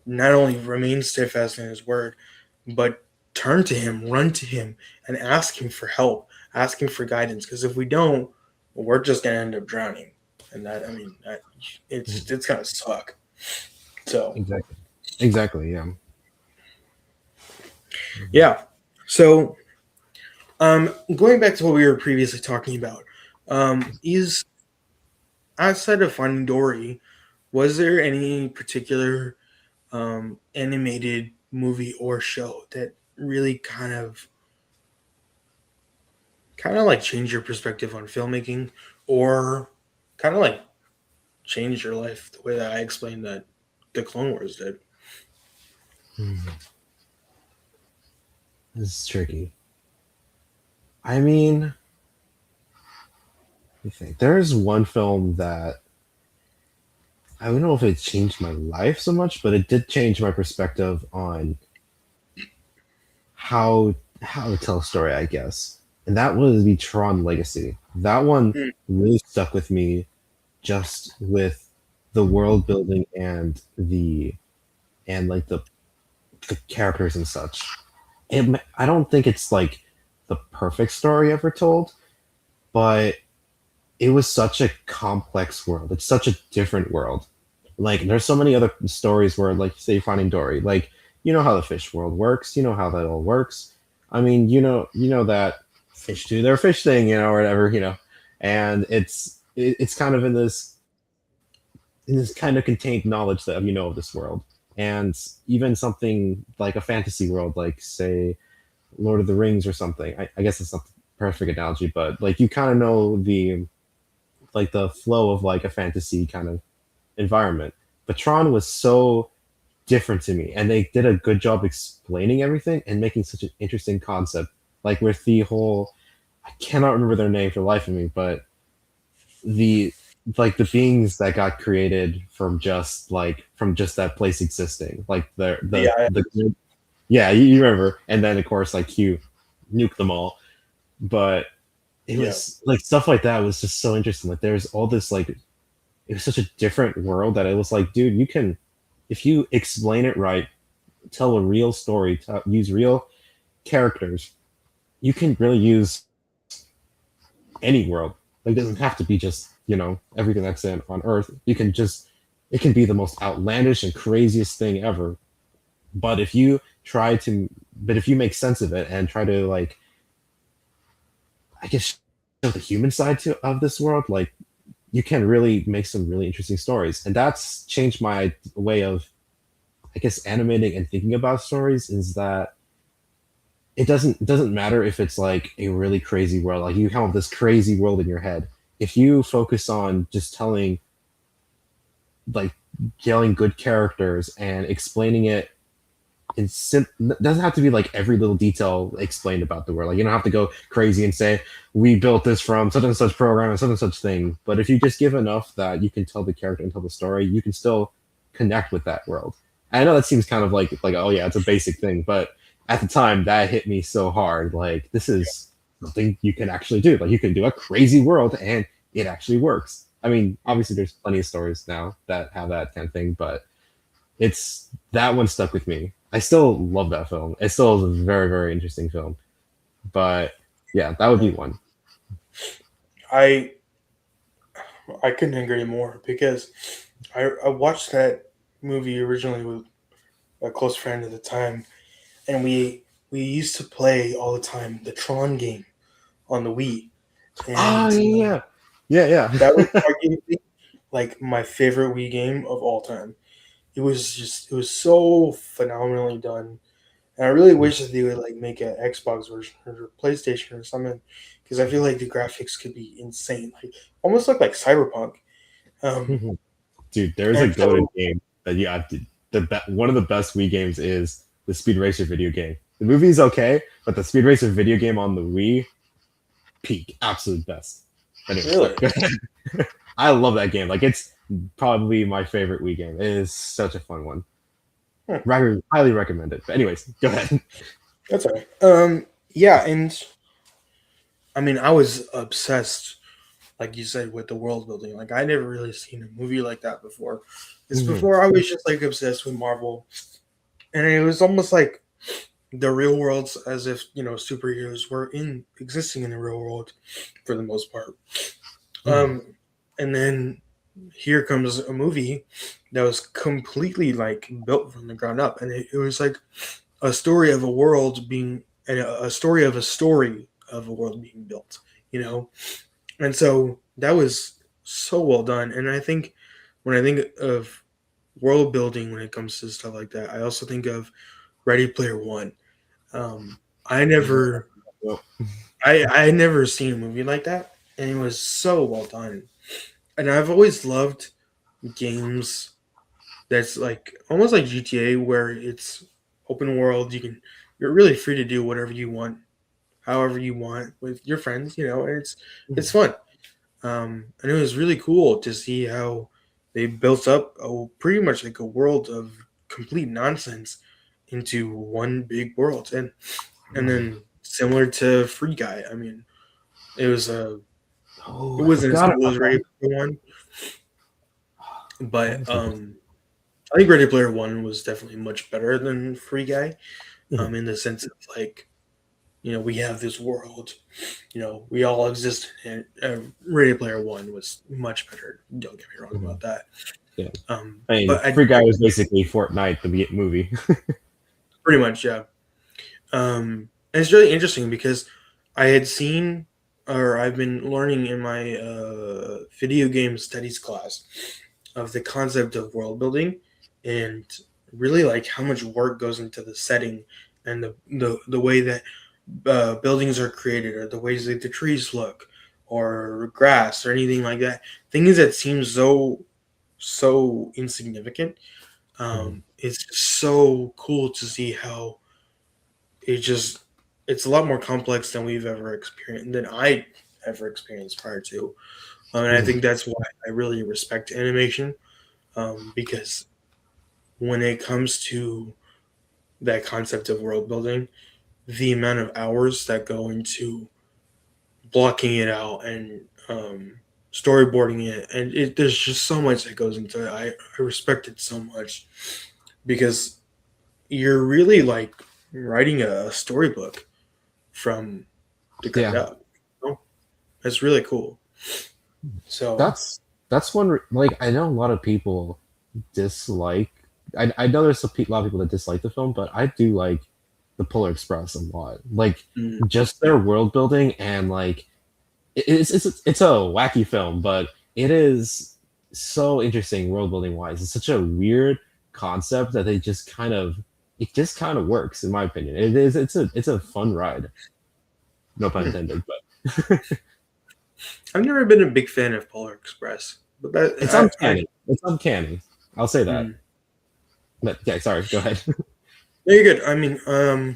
not only remain steadfast in His word, but turn to Him, run to Him, and ask Him for help, ask Him for guidance. Because if we don't, we're just gonna end up drowning, and that, I mean, Mhm. it's gonna suck. So Exactly. Exactly. Yeah. Mhm. yeah, so Going back to what we were previously talking about, is outside of Finding Dory, was there any particular animated movie or show that really kind of like changed your perspective on filmmaking, or kind of like changed your life the way that I explained that the Clone Wars did? Hmm, this is tricky. I mean, let me think. There's one film that I don't know if it changed my life so much, but it did change my perspective on how to tell a story, I guess. And that was the Tron Legacy. That one Mm, really stuck with me, just with the world building and like the characters and such. I don't think it's like the perfect story ever told, but it was such a complex world. It's such a different world. Like there's so many other stories where, like, say Finding Dory, like you know how the fish world works, you know how that all works. I mean, you know that fish do their fish thing, or whatever, and it's kind of in this kind of contained knowledge that of this world, and even something like a fantasy world, like say Lord of the Rings or something. I guess it's not the perfect analogy, but like you kind of know the flow of like a fantasy kind of environment. But Tron was so different to me, and they did a good job explaining everything and making such an interesting concept. Like with the whole, I cannot remember their name for the life of me, but the like the beings that got created from just that place existing, like yeah, the yeah, you remember, and then of course like Q nuke them all, but it yeah, was like stuff like that was just so interesting. Like there's all this like it was such a different world that it was like, dude, you can, if you explain it right, tell a real story, use real characters, you can really use any world. Like, it doesn't have to be just everything that's on Earth. It can be the most outlandish and craziest thing ever. But if you try to, but if you make sense of it and try to like, I guess, show the human side of this world, like you can really make some really interesting stories. And that's changed my way of, I guess, animating and thinking about stories. Is that it doesn't matter if it's like a really crazy world, like you have this crazy world in your head. If you focus on just like telling good characters and explaining it it doesn't have to be like every little detail explained about the world. Like you don't have to go crazy and say we built this from such and such program and such and such thing. But if you just give enough that you can tell the character and tell the story, you can still connect with that world. And I know that seems kind of like oh yeah, it's a basic thing, but at the time that hit me so hard. Like this is something you can actually do. Like you can do a crazy world and it actually works. I mean, obviously there's plenty of stories now that have that kind of thing, but it's that one stuck with me. I still love that film. It still is a very, very interesting film. But yeah, that would yeah. be one. I I couldn't agree more because I watched that movie originally with a close friend at the time, and we used to play all the time the Tron game on the Wii, Oh and yeah, yeah, that was yeah. arguably like my favorite Wii game of all time. It was so phenomenally done, and I really wish that they would like make an Xbox version or PlayStation or something, because I feel like the graphics could be insane, like almost look like Cyberpunk. Um, Dude, there's a and golden so game that you have to. One of the best Wii games is the Speed Racer video game. The movie is okay, but the Speed Racer video game on the Wii, peak, absolute best. Anyways, really, go ahead. I love that game. Like it's probably my favorite Wii game. It is such a fun one. huh, Highly recommend it. But anyways, go ahead. that's all right. Yeah, and I mean, I was obsessed, like you said, with the world building. Like I never really seen a movie like that before. It's Mhm. before I was just like obsessed with Marvel, and it was almost like the real worlds, as if superheroes were in existing in the real world for the most part. Mhm. Um, and then here comes a movie that was completely like built from the ground up, and it was like a story of a world being and a story of a story. of a world being built, you know. And so that was so well done. And I think when I think of world building when it comes to stuff like that, I also think of Ready Player One. I never, Well, I had never seen a movie like that, and it was so well done. And I've always loved games that's like almost like GTA, where it's open world. You're really free to do whatever you want, however you want with your friends. You know, and it's fun. And it was really cool to see how they built up pretty much like a world of complete nonsense into one big world, and then similar to Free Guy. I mean, it was a it oh, I wasn't as forgot cool about as that. Ready Player One, That but was really I think Ready Player One was definitely much better than Free Guy. Mhm, In the sense of like, we have this world, we all exist in it. Ready Player One was much better. Don't get me wrong mhm. about that. Yeah, Um, I mean, but I Free Guy was basically Fortnite, the movie. pretty much, yeah. And it's really interesting because I had seen, or I've been learning in my video game studies class of the concept of world building, and really like how much work goes into the setting and the way that buildings are created, or the ways that the trees look, or grass, or anything like that. Things that seem so insignificant. Mhm, It's just so cool to see how it just it's a lot more complex than we've ever experienced than I ever experienced prior to. And I mhm. think that's why I really respect animation, because when it comes to that concept of world building, the amount of hours that go into blocking it out and storyboarding it, and there's just so much that goes into it. I respect it so much because you're really like writing a storybook from the ground Yeah, up. You know? It's really cool. So, that's one. Like, I know a lot of people dislike. I know there's a lot of people that dislike the film, but I do like the Polar Express a lot. Like, mm, just their world building and like it's a wacky film, but it is so interesting world building wise. It's such a weird concept that they just kind of it just kind of works in my opinion. It's a fun ride. No pun hmm. intended, but I've never been a big fan of Polar Express, but it's I uncanny. It's uncanny. I'll say that. mm, But yeah, sorry. Go ahead. very good. I mean, I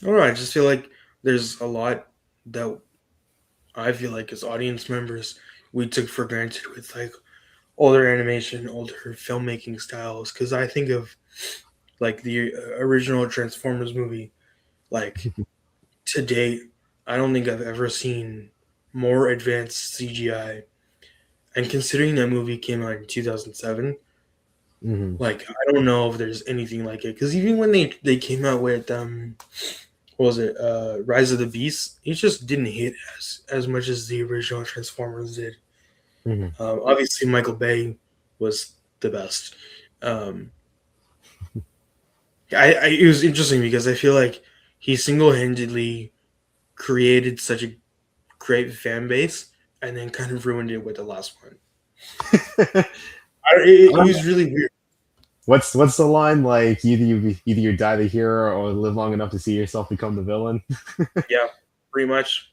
don't know. I just feel like there's a lot that I feel like as audience members we took for granted with like older animation, older filmmaking styles. Because I think of like the original Transformers movie, like to date, I don't think I've ever seen more advanced CGI. And considering that movie came out in 2007, Hmm. like I don't know if there's anything like it. Because even when they came out with what was it, Rise of the Beast, it just didn't hit as much as the original Transformers did. Hmm. Obviously, Michael Bay was the best. Um, it was interesting because I feel like he single handedly created such a great fan base and then kind of ruined it with the last one. It was really weird. What's the line like? Either you die the hero or live long enough to see yourself become the villain. Yeah, pretty much.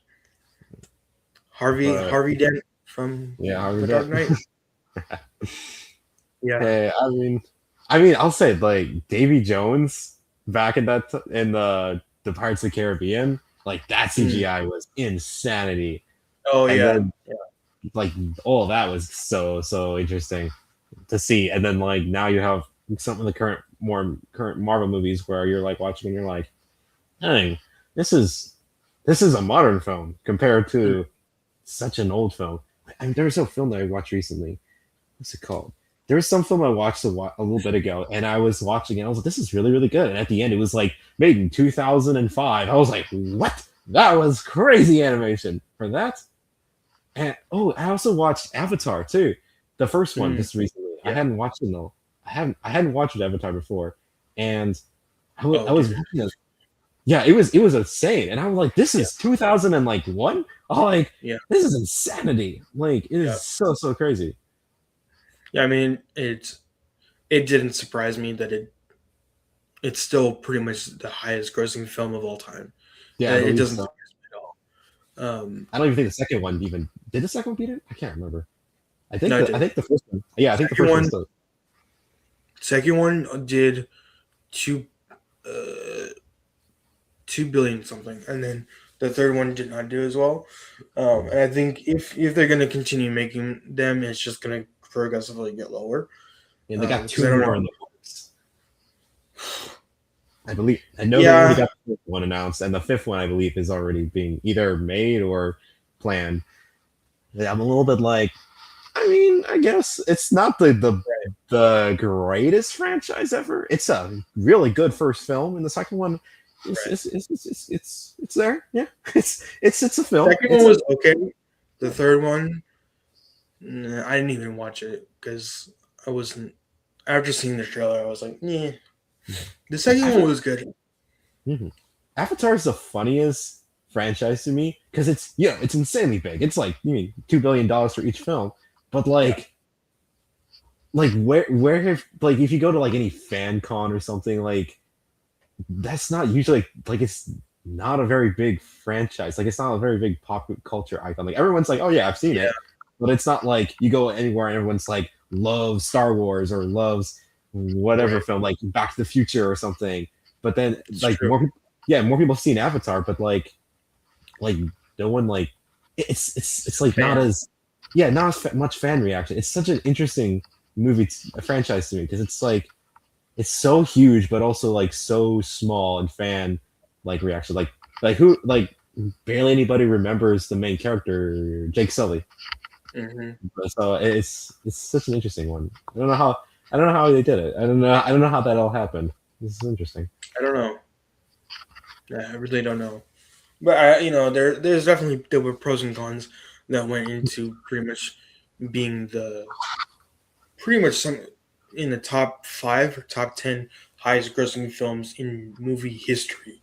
Harvey But Harvey Dent from yeah, how we The get. Dark Knight. Yeah. Hey, I'll say like Davy Jones back in in the Pirates of the Caribbean, like that Mm. CGI was insanity, Oh and yeah. then like all of that was so interesting to see, and then like now you have some of the more current Marvel movies where you're like watching and you're like, dang, this is this is a modern film compared Mm. to such an old film. I mean, there was a film that I watched recently. What's it called? There was some film I watched a little bit ago, and I was watching it. And I was like, "This is really, really good." And at the end, it was like made in 2005. I was like, "What? That was crazy animation for that." And oh, I also watched Avatar too, the first one Mm. just recently. I Yeah. hadn't watched it though. I hadn't watched Avatar before, and I Oh was dude. watching it. Yeah, it was insane, and I was like, "This Yeah, is 2001." Oh, like yeah, this is insanity. Like it yeah, is so crazy. yeah. I mean, it didn't surprise me that it's still pretty much the highest grossing film of all time. Yeah, I It believe doesn't so. surprise me at all. I don't even think the second one even did. The second one beat it? I can't remember. No, it I didn't. think the first one. Yeah, I think the Second first one's one, still. second one did two, uh, 2 billion something, and then the third one did not do as well. Mhm. And I think if they're gonna continue making them, it's just gonna progressively get lower. And they got Because two I don't more know. in the works. I believe. I know they already Yeah, got the fifth one announced, and the fifth one I believe is already being either made or planned. Yeah, I'm a little bit like, I mean, I guess it's not the greatest franchise ever. It's a really good first film, and the second one is right. it's there. Yeah, it's a film. Second one It's a was okay. The third one, nah, I didn't even watch it because I wasn't. After seeing the trailer, I was like, yeah. The second one Avatar. was good. Avatar is the funniest franchise to me because it's insanely big. It's like you mean $2 billion for each film, but Yeah, like where have like if you go to like any fan con or something like that's not usually like it's not a very big franchise. Like it's not a very big pop culture icon. Like everyone's like, oh yeah, I've seen yeah, it, but it's not like you go anywhere and everyone's like loves Star Wars or loves whatever right. film like Back to the Future or something. But then It's like true. more people have seen Avatar, but like no one like it's like not Fan. as yeah not as much fan reaction. It's such an interesting movie a franchise to me because it's like it's so huge, but also like so small and fan like reaction. Like who like barely anybody remembers the main character, Jake Sully. Hmm. So it's such an interesting one. I don't know how they did it. I don't know how that all happened. This is interesting. I don't know. Yeah, I really don't know. But there's definitely there were pros and cons that went into pretty much being the pretty much some in the top five or top 10 highest grossing films in movie history.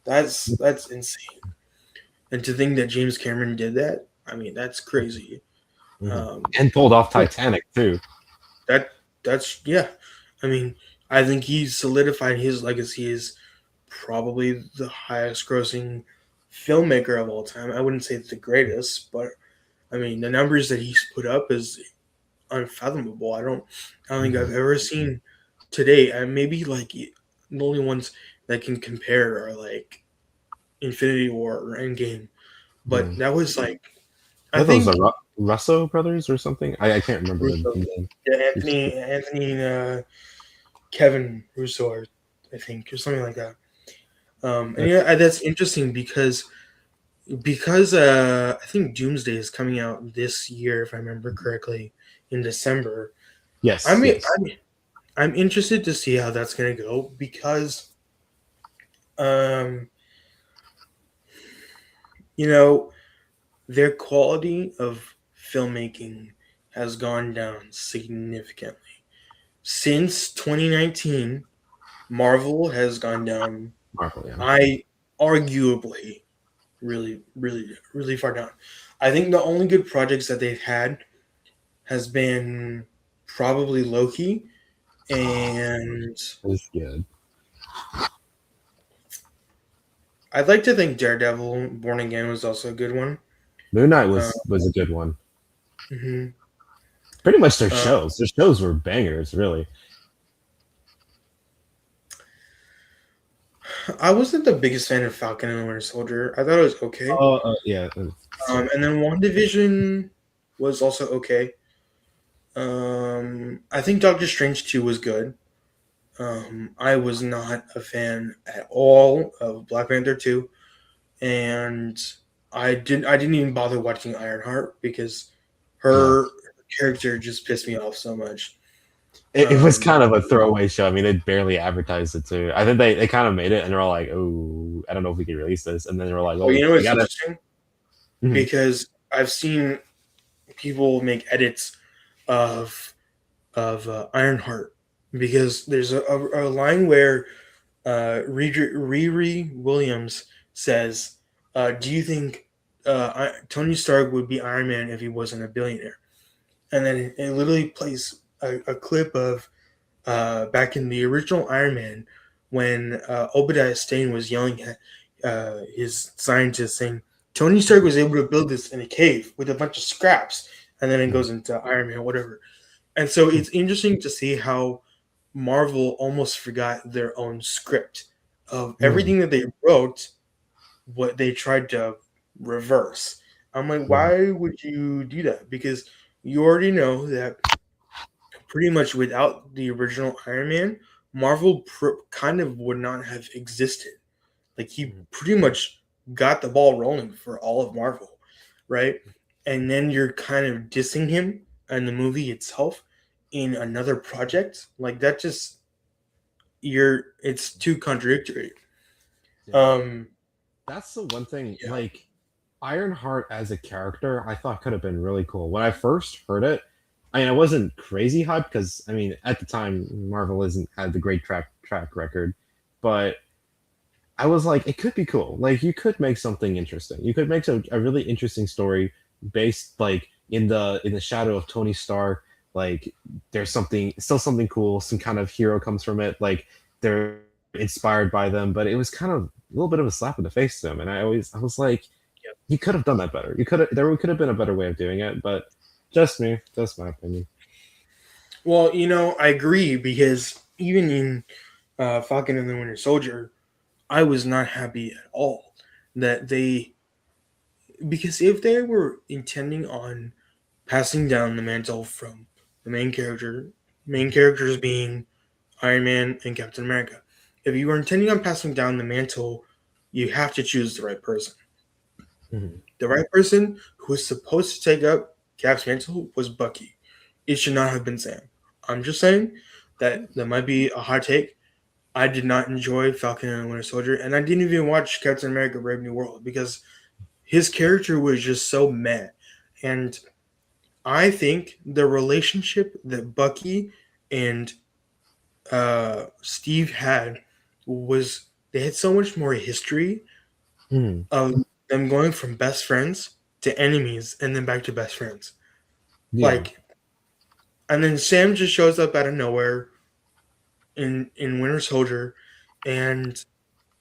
That's insane. And to think that James Cameron did that, I mean, that's crazy. Mhm. Um, And pulled off yeah, Titanic too. that that's yeah. I mean, I think he's solidified his legacy as probably the highest grossing filmmaker of all time. I wouldn't say the greatest, but I mean, the numbers that he's put up is unfathomable. I don't think I've Mhm. ever seen today. And maybe like the only ones that can compare are like Infinity War or Endgame. But Mhm. that was like I I thought those are think Russo brothers or something. I can't remember the Russo, name. yeah, Anthony, Kevin Russo, I think, or something like that. And Okay. yeah, that's interesting because I think Doomsday is coming out this year, if I remember correctly, in December. I Yes, mean, yes. I'm interested to see how that's gonna go because um, you know their quality of filmmaking has gone down significantly since 2019. Marvel has gone down. Marvel, yeah. I arguably really far down. I think the only good projects that they've had has been probably Loki, and It's good. I'd like to think Daredevil Born Again was also a good one. Moon Knight Uh, was a good one. mhm. Pretty much their uh, shows. Their shows were bangers, really. I wasn't the biggest fan of Falcon and the Winter Soldier. I thought it was okay. Oh, yeah. And then WandaVision was also okay. I think Doctor Strange 2 was good. I was not a fan at all of Black Panther 2, and I didn't even bother watching Ironheart because Yeah. her character just pissed me off so much. It was Um, kind of a throwaway show. I mean, they barely advertised it too. I think they kind of made it and they were like, oh, I don't know if we can release this. And then they were like, oh, well, you know we what's gotta. interesting? Mhm. Because I've seen people make edits of Ironheart because there's a line where Riri Williams says, "Do you think Tony Stark would be Iron Man if he wasn't a billionaire?" And then it literally plays a clip of back in the original Iron Man when Obadiah Stane was yelling at his scientist saying, "Tony Stark was able to build this in a cave with a bunch of scraps," and then it Mhm. goes into Iron Man, whatever. And so it's interesting to see how Marvel almost forgot their own script of Mhm. everything that they wrote, what they tried to reverse. I'm like, Mhm. why would you do that? Because you already know that pretty much without the original Iron Man, Marvel kind of would not have existed. Like he Mhm. pretty much got the ball rolling for all of Marvel, right? And then you're kind of dissing him and the movie itself in another project. Like that just it's too contradictory. Yeah. Um That's the one thing. yeah. Like Ironheart as a character, I thought could have been really cool. When I first heard it, I mean, I wasn't crazy hyped because I mean, at the time, Marvel isn't had the great track record, but I was like, it could be cool. Like, you could make something interesting. You could make a really interesting story based like in the shadow of Tony Stark. Like, there's something still something cool. Some kind of hero comes from it. Like, they're inspired by them, but it was kind of a little bit of a slap in the face to them. And I was like, you could have done that better. You could have there could have been a better way of doing it. But just me, just my opinion. Well, I agree because even in Falcon and the Winter Soldier, I was not happy at all that they because if they were intending on passing down the mantle from the main characters being Iron Man and Captain America, if you were intending on passing down the mantle, you have to choose the right person. Mhm. The right person who was supposed to take up Cap's mantle was Bucky. It should not have been Sam. I'm just saying that might be a hot take. I did not enjoy Falcon and the Winter Soldier, and I didn't even watch Captain America: Brave New World because his character was just so meh. And I think the relationship that Bucky and Steve had was they had so much more history Mhm. of them going from best friends to enemies and then back to best friends. Yeah. Like, and then Sam just shows up out of nowhere in Winter Soldier, and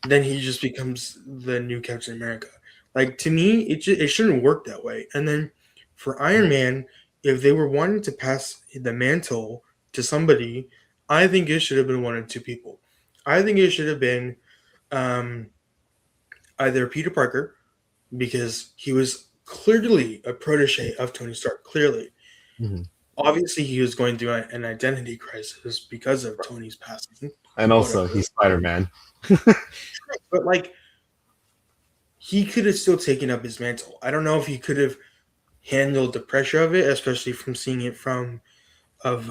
then he just becomes the new Captain America. Like to me, it shouldn't work that way. And then for Iron Mhm. Man, if they were wanting to pass the mantle to somebody, I think it should have been one of two people. I think it should have been um, either Peter Parker because he was clearly a protege of Tony Stark. Clearly, Mhm. obviously, he was going through an identity crisis because of Tony's passing. And also, Whatever, he's Spider Man. but like he could have still taken up his mantle. I don't know if he could have handled the pressure of it, especially from seeing it from of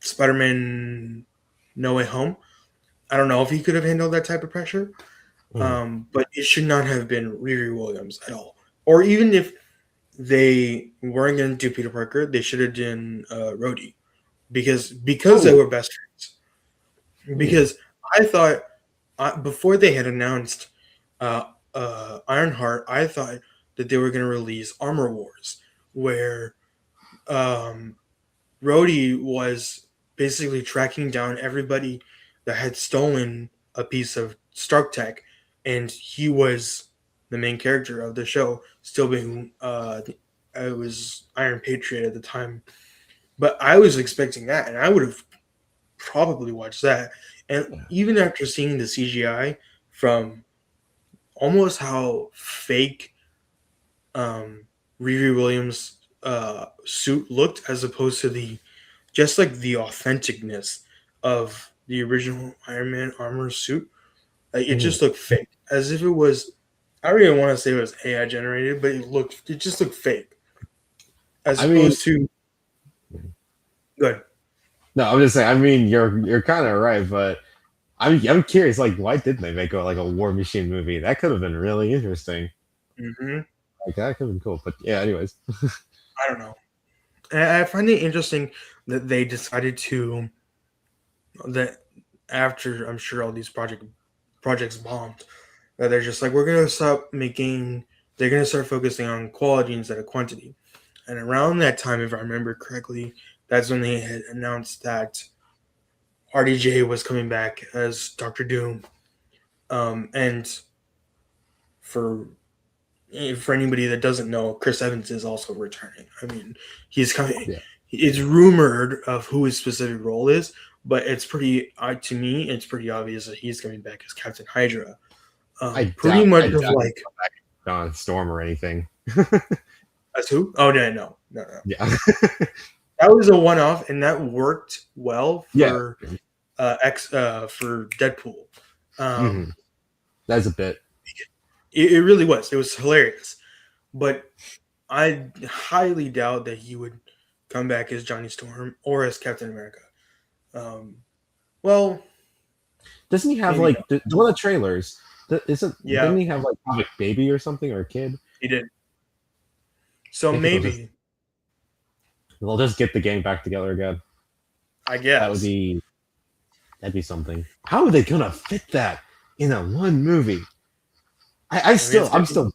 Spider-Man No Way Home. I don't know if he could have handled that type of pressure, but it should not have been Riri Williams at all. Or even if they weren't going to do Peter Parker, they should have done Rhodey because they Oh, were best friends. Because I thought before they had announced uh, Ironheart, I thought that they were going to release Armor Wars, where um, Rhodey was basically tracking down everybody that had stolen a piece of Stark tech, and he was the main character of the show, still being it was Iron Patriot at the time. But I was expecting that, and I would have probably watched that. And yeah. even after seeing the CGI from almost how fake um, Riri Williams' suit looked, as opposed to the just like the authenticness of the original Iron Man armor suit. Like it Mhm. just looked fake, as if it was. I don't even want to say it was AI generated, but it just looked fake, as I mean, opposed to good. no, I'm just saying. I mean, you're kind of right, but I'm curious. Like, why didn't they make like a War Machine movie? That could have been really interesting. Hmm. Like, that could have been cool. But yeah, anyways. I don't know. I find it interesting that they decided to that. after I'm sure all these projects bombed, that they're just like, we're gonna stop making. They're gonna start focusing on quality instead of quantity. And around that time, if I remember correctly, that's when they had announced that RDJ was coming back as Doctor Doom. And for for anybody that doesn't know, Chris Evans is also returning. I mean, he's coming. Yeah. It's rumored of who his specific role is, but it's pretty to me. It's pretty obvious that he's coming back as Captain Hydra. Pretty much I of doubt like on Storm or anything. as who? Oh no. Yeah. That was a one-off, and that worked well Yeah. for for Deadpool. Hmm. That's a bit. It really was. It was hilarious, but I highly doubt that he would come back as Johnny Storm or as Captain America. Um, well, Doesn't he have maybe like not. one of the trailers? Isn't Yeah, didn't he have like comic baby or something or a kid? he did. So I think maybe, they'll just get the gang back together again. I That would guess. be that'd be something. How are they gonna fit that in a one movie? I mean, I'm still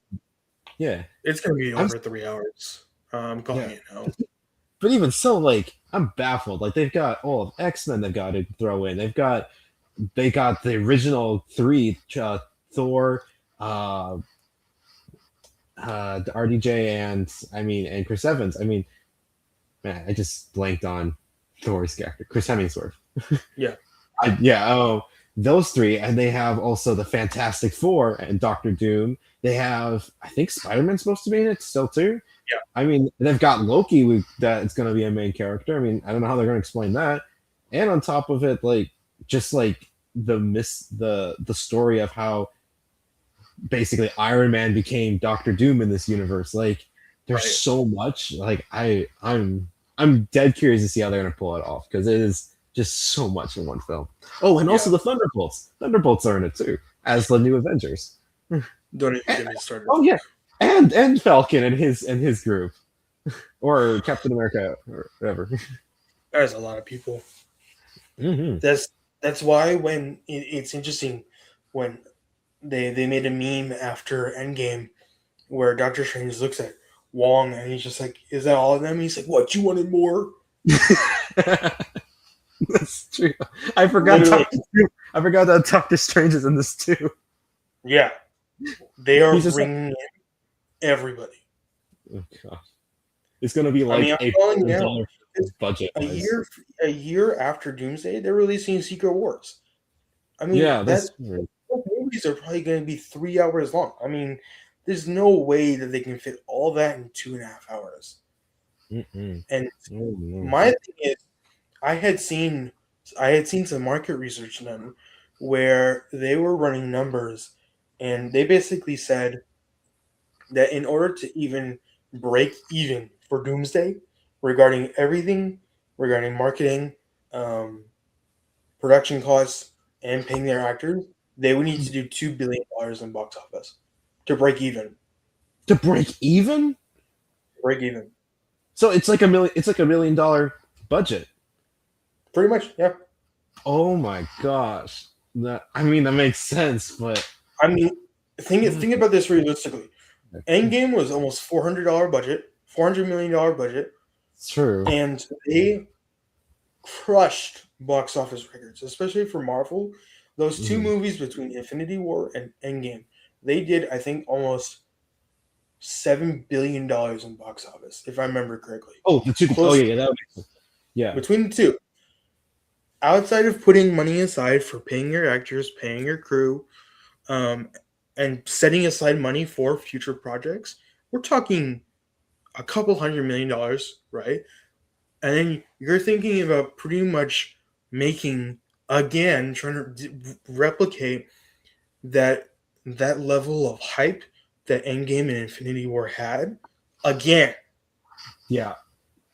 yeah. it's gonna be I'm over 3 hours. I'm calling yeah. it now. But even so, like I'm baffled. Like they've got all of X-Men they've got to throw in. They got the original three Thor, uh, RDJ, and and Chris Evans. I mean, man, I just blanked on Thor's character, Chris Hemsworth. Yeah, Oh, those three, and they have also the Fantastic Four and Doctor Doom. They have, I think, Spider-Man's supposed to be in it still too. yeah, I mean, they've got Loki that it's going to be a main character. I mean, I don't know how they're going to explain that. And on top of it, like just like the story of how basically Iron Man became Doctor Doom in this universe. Like, there's right. so much. Like, I'm dead curious to see how they're gonna pull it off because it is just so much in one film. Oh, and also Yeah. the Thunderbolts. Thunderbolts are in it too as the new Avengers. Don't even And, get me started. oh yeah, and Falcon and his group, or Captain America or whatever. There's a lot of people. Mm-hmm. That's why when it's interesting when they made a meme after Endgame where Doctor Strange looks at Wong and he's just like, "Is that all of them?" He's like, "What? You wanted more?" That's true. I forgot. Literally, I forgot that Doctor Strange is in this too. yeah. They are He's just like, bringing in everybody. oh god, it's gonna be I like mean, I'm a telling you now, $1 it's budget a wise. year after Doomsday, they're releasing Secret Wars. I mean, Yeah, that that's true. those movies are probably going to be 3 hours long. I mean, there's no way that they can fit all that in 2.5 hours. Mm-mm. And Oh, no. my thing is, I had seen some market research done where they were running numbers, and they basically said that in order to even break even for Doomsday, regarding everything, regarding marketing, um, production costs, and paying their actors, they would need to do $2 billion in box office to break even. To break even, Break even, so it's like a million. It's like $1 million budget. pretty much. Yeah. Oh my gosh, that makes sense, but I mean, think about this realistically. Endgame was almost $400 million budget, it's true. and they crushed box office records, especially for Marvel. Those two Mhm. movies between Infinity War and Endgame, they did, I think, almost $7 billion in box office, if I remember correctly. Oh, the two. Oh Close yeah, that makes sense. Yeah, between the two. Outside of putting money aside for paying your actors, paying your crew, um, and setting aside money for future projects, we're talking a couple $100 million, right? And then you're thinking about pretty much making again, trying to replicate that level of hype that Endgame and Infinity War had again. yeah.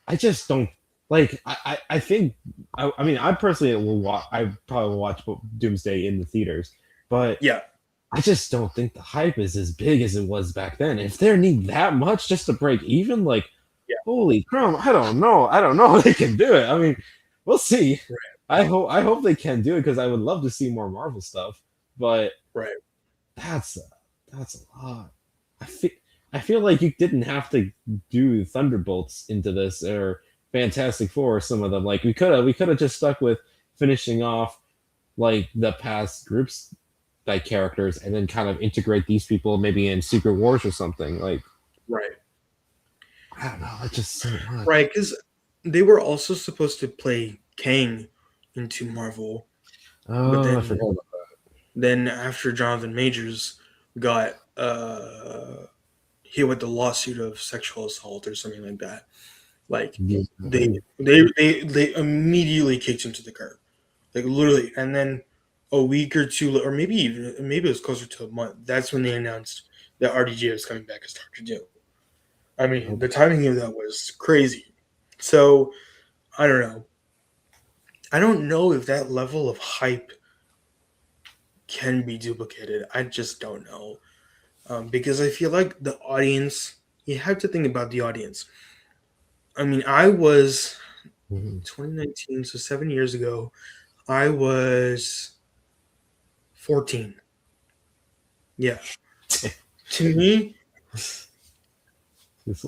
I just don't like. I think. I mean, I personally will watch. I probably will watch Doomsday in the theaters, but Yeah, I just don't think the hype is as big as it was back then. If they need that much just to break even, like, yeah. holy crap! I don't know. I don't know if they can do it. I mean, we'll see. I hope they can do it because I would love to see more Marvel stuff. But Right. that's a, that's a lot. I feel I feel like you didn't have to do Thunderbolts into this or Fantastic Four or some of them. Like we could have just stuck with finishing off like the past groups like characters and then kind of integrate these people maybe in Secret Wars or something. Like Right. I don't know, it's just so much. Right. Because they were also supposed to play Kang into Marvel, but Oh, I then forgot about after Jonathan Majors got hit with the lawsuit of sexual assault or something like that, like that. they they immediately kicked him to the curb, like literally, and then a week or two, or maybe it was closer to a month. That's when they announced that RDJ was coming back as Doctor Doom. I mean, the timing of that was crazy. So I don't know. I don't know if that level of hype can be duplicated. I just don't know. Because I feel like the audience, you have to think about the audience. I mean, I was Mhm. 2019, so 7 years ago, I was 14. Yeah. To me, It's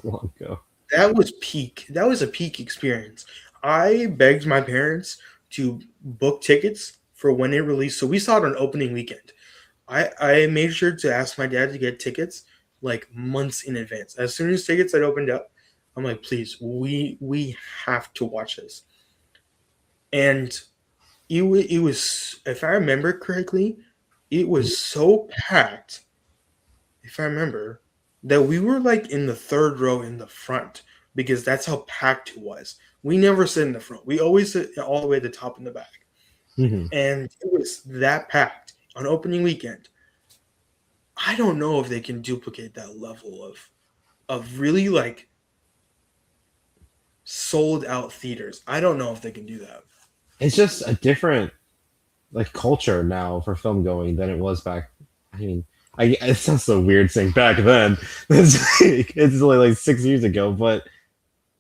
long ago. that was peak. That was a peak experience. I begged my parents to book tickets for when it released. So we saw it on opening weekend. I made sure to ask my dad to get tickets like months in advance. As soon as tickets had opened up, I'm like, please, we have to watch this. And it was, if I remember correctly, it was so packed, if I remember, that we were like in the third row in the front because that's how packed it was. We never sit in the front. We always sit all the way at the top in the back. Mhm. And it was that packed on opening weekend. I don't know if they can duplicate that level of really like sold out theaters. I don't know if they can do that. It's just a different like culture now for film going than it was back. I mean, it sounds so weird saying back then. It's only like 6 years ago, but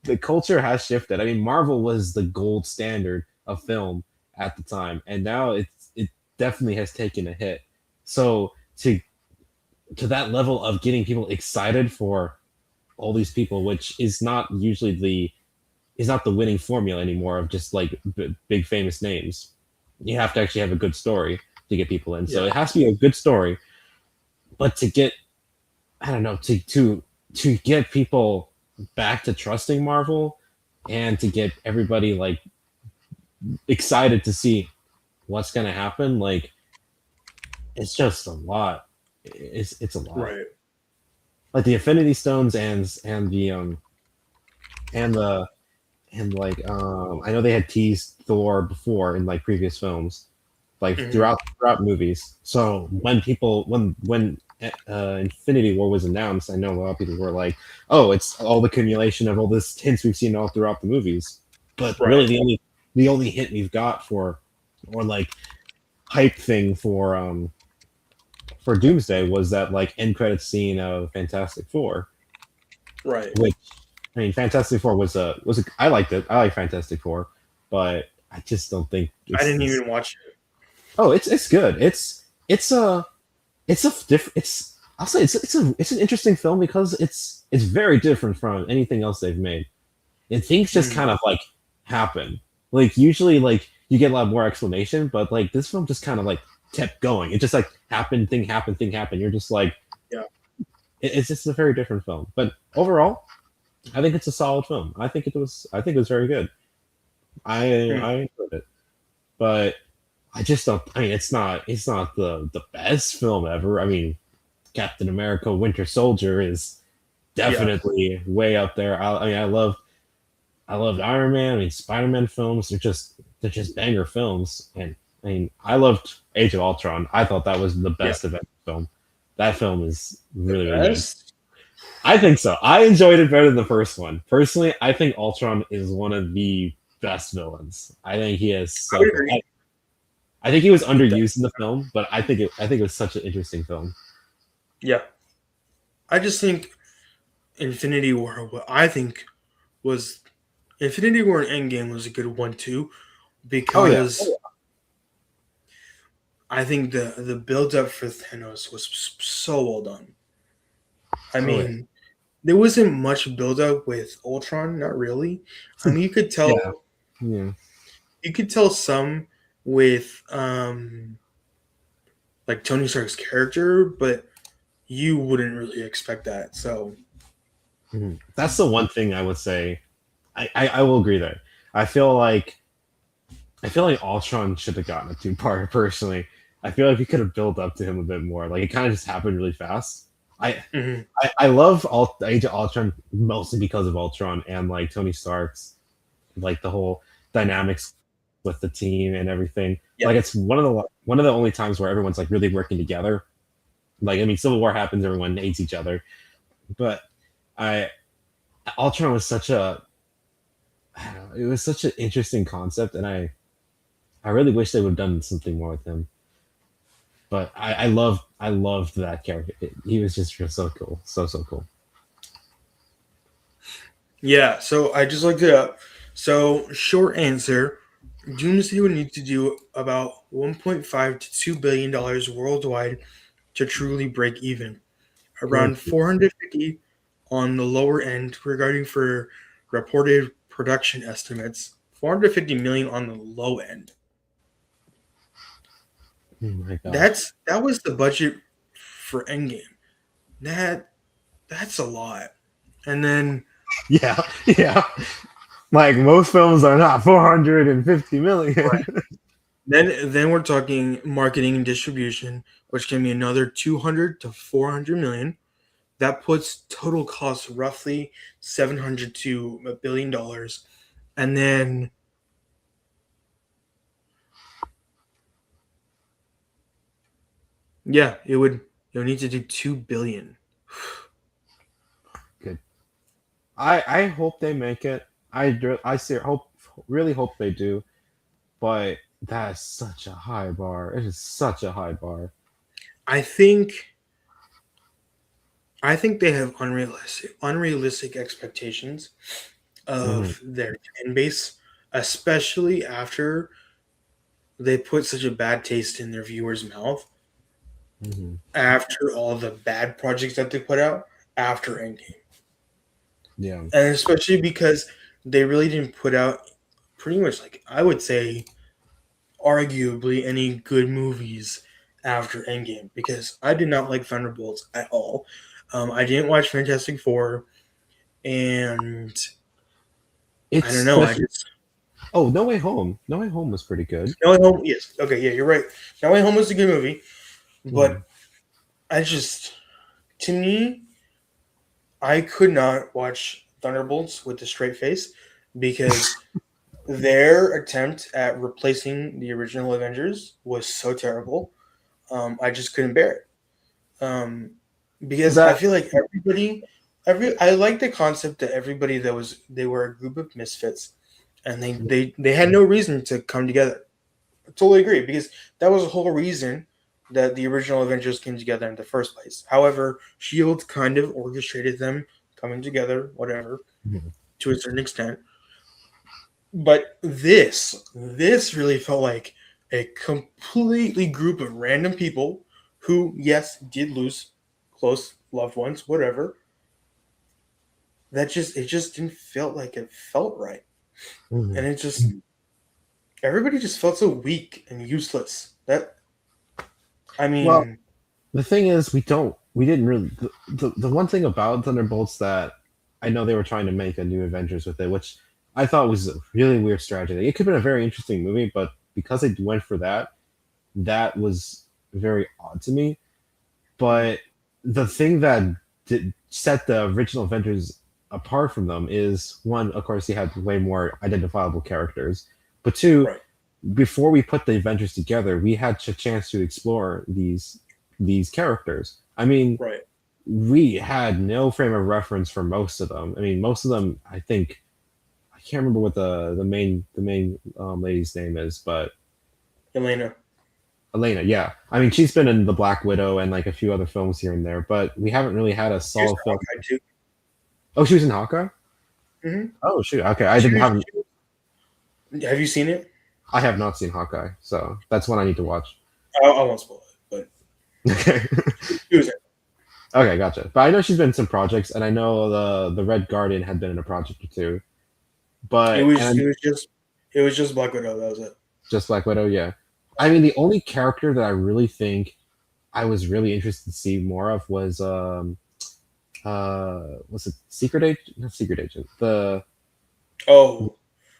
the culture has shifted. I mean, Marvel was the gold standard of film at the time, and now it definitely has taken a hit. So to that level of getting people excited for all these people, which is not usually the is not the winning formula anymore of just like big famous names. You have to actually have a good story to get people in. So Yeah. it has to be a good story, but to get I don't know to get people back to trusting Marvel and to get everybody like excited to see what's gonna happen, like it's just a lot. It's a lot. Right. Like the Infinity Stones and the and the and like I know they had teased Thor before in like previous films, like Hmm. throughout movies. So when people when Infinity War was announced, I know a lot of people were like, "Oh, it's all the accumulation of all this hints we've seen all throughout the movies." But really, Right. the only hint we've got for or like hype thing for Doomsday was that like end credits scene of Fantastic Four, Right. which I mean, Fantastic Four was a I liked it. I like Fantastic Four, but I just don't think I it's didn't this. even watch it. Oh, it's good. It's I'll say it's an interesting film because it's very different from anything else they've made. And things just Hmm. kind of like happen. Like usually like you get a lot more explanation, but like this film just kind of like kept going. It just like happened, thing happened. You're just like Yeah. it's just a very different film. But overall, I think it's a solid film. I think it was very good. I Hmm. enjoyed it. But I just don't. I mean, it's not the best film ever. I mean, Captain America: Winter Soldier is Yeah. definitely way up there. I mean, I loved Iron Man. I mean, Spider-Man films. They're just banger films. And I mean, I loved Age of Ultron. I thought that was the Yeah. best Avengers film. That film is The really really good. best. I think so. I enjoyed it better than the first one. Personally, I think Ultron is one of the best villains. I think he is I so would cool. agree I think he was with that. underused in the film, but I think it was such an interesting film. Yeah. I just think Infinity War, what I think was Infinity War and Endgame was a good one too, Oh yeah. because I think the build up for Thanos was so well done. I Oh yeah. mean, there wasn't much build up with Ultron, not really. I mean, Yeah. Yeah. you could tell some with like Tony Stark's character, but you wouldn't really expect that. So Mhm. That's the one thing I would say. I will agree there. I feel like I feel like Ultron should have gotten a two-part. Personally, I feel like we could have built up to him a bit more. Like it kind of just happened really fast. I mhm. I love Age of Ultron mostly because of Ultron and like Tony Stark's like the whole dynamics with the team and everything. Yeah, Like it's one of the only times where everyone's like really working together. Like I mean, Civil War happens, everyone hates each other, but I Ultron was such a it was such an interesting concept, and I really wish they would have done something more with him. But I loved that character. He was just so cool, so cool. yeah. So I just looked it up. So short answer: Doomsday would need to do about 1.5 to $2 billion worldwide to truly break even. Around Guaranteed. 450 on the lower end regarding for reported production estimates. 450 million on the low end. Oh my gosh. That was the budget for Endgame. That that's a lot. And then Yeah, yeah. Like most films are not 450 million. then we're talking marketing and distribution, which can be another 200 to 400 million. That puts total costs roughly 700 to $1 billion. And then yeah, it would need to do 2 billion. Good. I hope they make it. I see hope really hope they do. But that's such a high bar. It is such a high bar. I think I think they have unrealistic expectations Hmm. of their fan base, especially after they put such a bad taste in their viewers' mouth Hmm. after all the bad projects that they put out after Endgame. Yeah. And especially because they really didn't put out pretty much like I would say arguably any good movies after Endgame because I did not like Thunderbolts at all. I didn't watch Fantastic Four, and I don't It's know. the I just Oh, No Way Home. No Way Home was pretty good. No Way Home. Yes, okay, yeah, you're right. No Way Home was a good movie, Hmm. but I just to me, I could not watch Thunderbolts with a straight face because their attempt at replacing the original Avengers was so terrible. I just couldn't bear it. Because I That feel like I like the concept that everybody that was they were a group of misfits, and they had no reason to come together. I totally agree because that was the whole reason that the original Avengers came together in the first place. However, Shield kind of orchestrated them coming together, whatever, Mhm. to a certain extent. But this really felt like a completely group of random people who, yes, did lose close loved ones, whatever. It just didn't feel like it felt right. And Mhm. it just everybody just felt so weak and useless. That I Well, mean, the thing is, we didn't really. The one thing about Thunderbolts that I know they were trying to make a new Avengers with it, which I thought was a really weird strategy. It could have been a very interesting movie, but because they went for that, that was very odd to me. mm, But the thing that set the original Avengers apart from them is one, of course, you had way more identifiable characters, but two, right, before we put the Avengers together, we had a chance to explore these characters. I mean, right. we had no frame of reference for most of them. I mean, most of them, I think, I can't remember what the main lady's name is, but Elena. Elena, yeah. I mean, she's been in the Black Widow and like a few other films here and there, but we haven't really had a Here's solid film. Hawkeye too. Oh, she was in Hawkeye. Hmm. Oh shoot. Okay, I She didn't was, have. have you seen it? I have not seen Hawkeye, so that's one I need to watch. I won't spoil it, Okay. but it was Okay, gotcha. But I know she's been in some projects, and I know the Red Guardian had been in a project or two. it But was and it was just it was just Black Widow. That was it. just Black Widow, yeah. I mean, the only character that I really think I was really interested to see more of was it Secret Agent? Not Secret Agent. The Oh,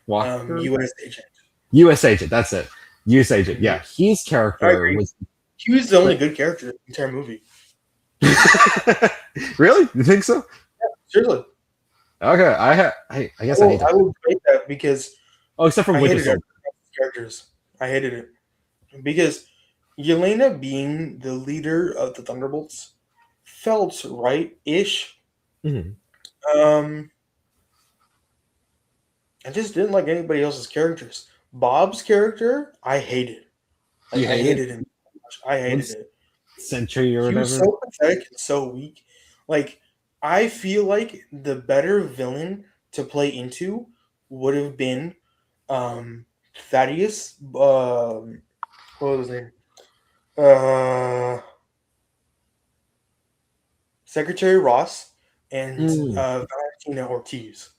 Walker U.S. agent. U.S. Agent. That's it. U.S. Agent. Mhm. Yeah, his I character agree. was. He was the only good character in the entire movie. Really? You think so? Seriously, Okay, I guess I need to. I will debate that because Oh, except for I Winter hated Soldier. every characters. I hated it because Yelena being the leader of the Thunderbolts felt right-ish. Mhm. Um, I just didn't like anybody else's characters. Bob's character, I hated. Like You I hate it? hated him so much. I hated What's it. Century or He was whatever? so pathetic and so weak. Like I feel like the better villain to play into would have been Thaddeus. What was his name? Uh, Secretary Ross and Mm. Valentina Ortiz.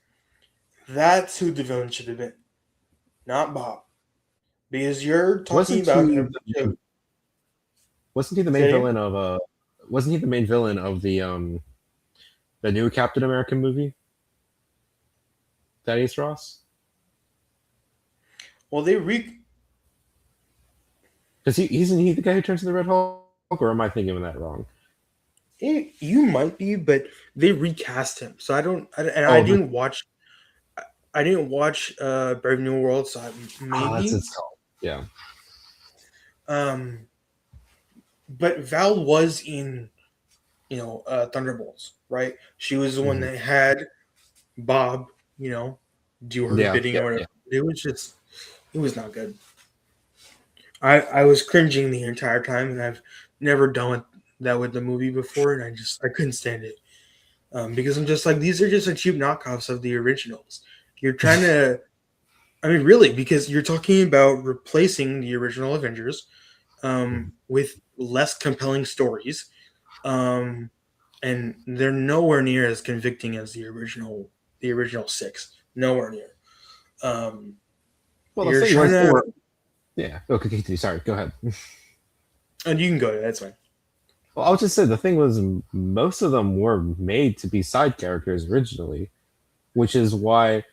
That's who the villain should have been, not Bob. Because you're talking Wasn't about a he? bunch of Wasn't he the main say villain of Wasn't he the main villain of the new Captain America movie? Thaddeus Ross? well they re Because isn't he the guy who turns to the Red Hulk, or am I thinking of that wrong? you might be, but they recast him. So and Oh, I didn't watch Brave New World, so that's maybe it's called. Yeah. um but Val was in Thunderbolts, right? She was the one Mhm. that had Bob, do her Yeah. bidding Yeah. or whatever. Yeah. It was not good. I was cringing the entire time, and I've never done that with the movie before, and I couldn't stand it because I'm just like these are just a cheap knockoffs of the originals. You're trying to, I mean, really, because you're talking about replacing the original Avengers with less compelling stories, um, and they're nowhere near as convicting as the original six. Nowhere near. Um, Well, the you're thing trying was, they to, were. Yeah. Okay. Continue. Sorry. Go ahead. and you can go. That's fine. Well, I'll just say the thing was, most of them were made to be side characters originally, which is why.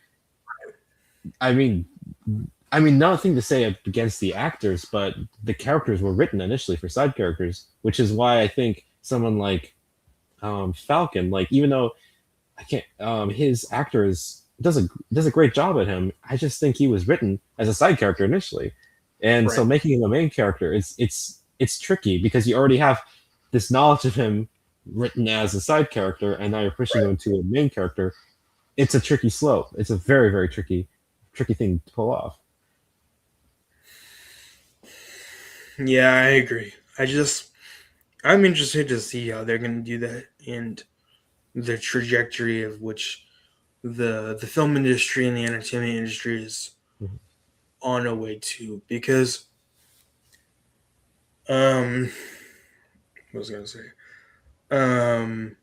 I mean, nothing to say against the actors, but the characters were written initially for side characters, which is why I think someone like Falcon, like even though I can't, his actor does a great job at him. I just think he was written as a side character initially, and so Right. making him a main character, it's tricky because you already have this knowledge of him written as a side character, and now you're pushing him to a main character. It's a tricky slope. It's a very very tricky thing to pull off. Yeah, I agree. I'm interested to see how they're going to do that and the trajectory of which the film industry and the entertainment industry is Mhm. on a way to. Because um, what was I going to say? Um,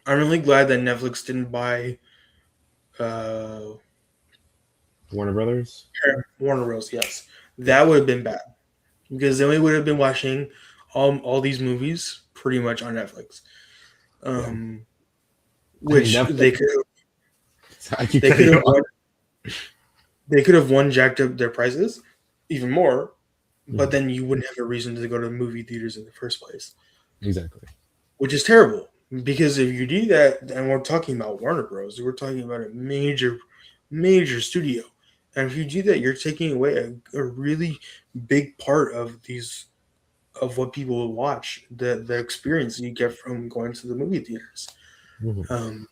I'm really glad that Netflix didn't buy uh, Warner Brothers. Warner Bros. Yes, Yeah. that would have been bad because then we would have been watching all these movies pretty much on Netflix. Yeah. Um, I mean, which Netflix. I keep they cutting could you have off. they could have one jacked up their prices even more, but Mhm. then you wouldn't have a reason to go to movie theaters in the first place, Exactly. which is terrible. Because if you do that, and we're talking about Warner Bros., we're talking about a major studio, and if you do that, you're taking away a really big part of these of what people will watch, the experience you get from going to the movie theaters. Mhm. Um,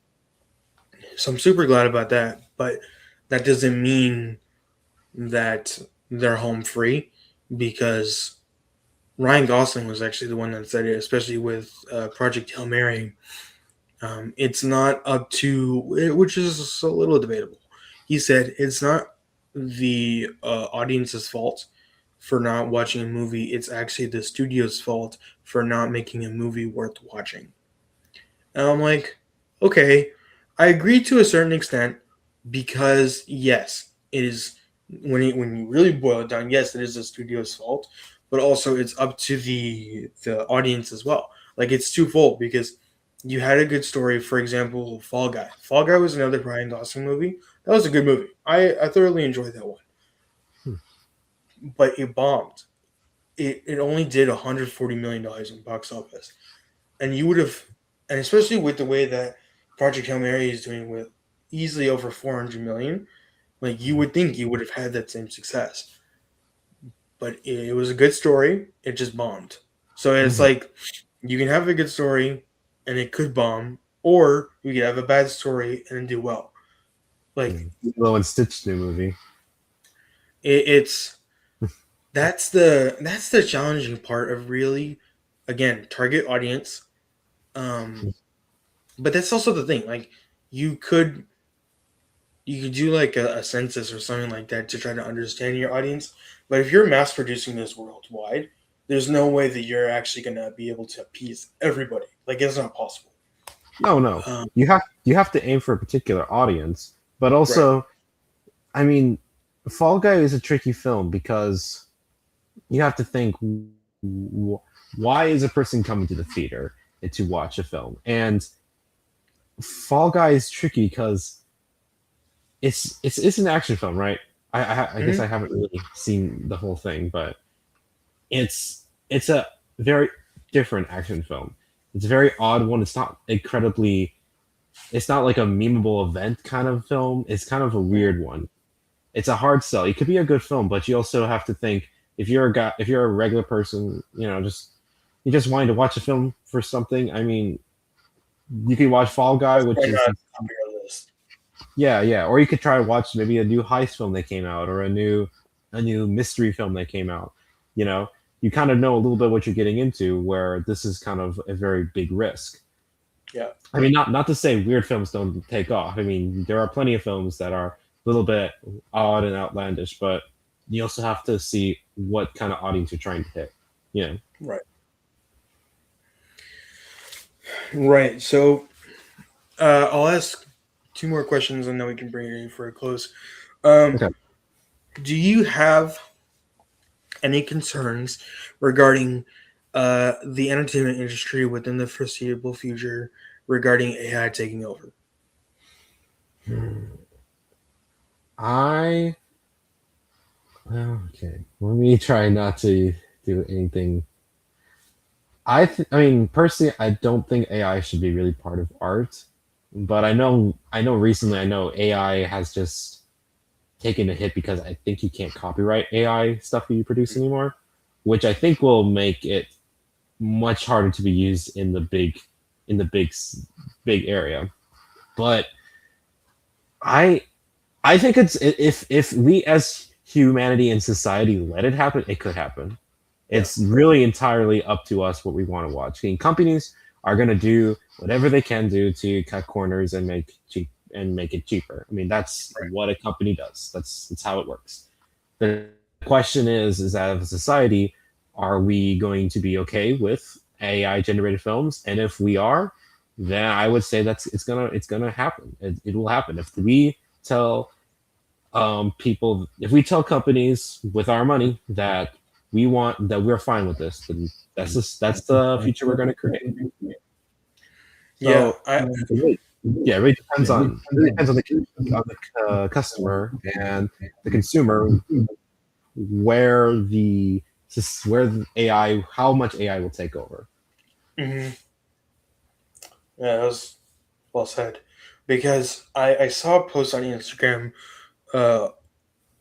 so I'm super glad about that, but that doesn't mean that they're home free because Ryan Gosling was actually the one that said it, especially with Project Hail Mary. It's not up to, which is a little debatable. He said it's not the audience's fault for not watching a movie. It's actually the studio's fault for not making a movie worth watching. And I'm like, okay, I agree to a certain extent because yes, it is when you really boil it down, yes, it is the studio's fault, but also it's up to the audience as well. Like it's twofold because you had a good story. For example, Fall Guy. Fall Guy was another Ryan Gosling movie. That was a good movie. I thoroughly enjoyed that one, Hmm. but it bombed. It only did $140 million in box office, and you would have, and especially with the way that Project Hail Mary is doing with easily over 400 million, like you would think you would have had that same success. But it was a good story. It just bombed. So it's Mhm. like you can have a good story and it could bomb, or you can have a bad story and do well. Like Lilo and Stitch new movie. it's that's the challenging part of really, again, target audience. Um, but that's also the thing. Like you could you could do like a census or something like that to try to understand your audience. But if you're mass producing this worldwide, there's no way that you're actually gonna be able to appease everybody. Like it's not possible. No, no. Um, You have to aim for a particular audience, but right. also, I mean, Fall Guy is a tricky film because you have to think, why is a person coming to the theater to watch a film? And Fall Guy is tricky because it's an action film, right? I guess Mhm. I haven't really seen the whole thing, but it's a very different action film. It's a very odd one. It's not incredibly. It's not like a memeable event kind of film. It's kind of a weird one. It's a hard sell. It could be a good film, but you also have to think, if you're a regular person, just you just wanting to watch a film for something. I mean, you could watch Fall Guy, That's which probably is, not on your list. yeah, yeah, or you could try to watch maybe a new heist film that came out, or a new mystery film that came out. You know, you kind of know a little bit what you're getting into. Where this is kind of a very big risk. Yeah. I mean, not to say weird films don't take off. I mean, there are plenty of films that are a little bit odd and outlandish, but you also have to see what kind of audience you're trying to hit. You know. Right. Right. So I'll ask two more questions and then we can bring it in for a close. Um, Okay. do you have any concerns regarding the entertainment industry within the foreseeable future regarding AI taking over? I okay. Let me try not to do anything. I mean, personally, I don't think AI should be really part of art, but I know recently, I know AI has just taken a hit because I think you can't copyright AI stuff that you produce anymore, which I think will make it much harder to be used in the big area. But I I think it's, if we as humanity and society let it happen, it could happen. Yeah. It's really entirely up to us what we want to watch. I mean, companies are going to do whatever they can do to cut corners and make it cheaper. I mean, that's Right. what a company does. That's how it works. The question is that as a society, are we going to be okay with AI generated films? And if we are, then I would say it's gonna happen. It will happen if we tell people, if we tell companies with our money that we're fine with this, then that's the future we're going to create. Yeah. So yeah, it really depends on the customer and the consumer, where the AI, how much AI will take over. Mhm. Yeah, that was well said. Because I saw a post on Instagram uh,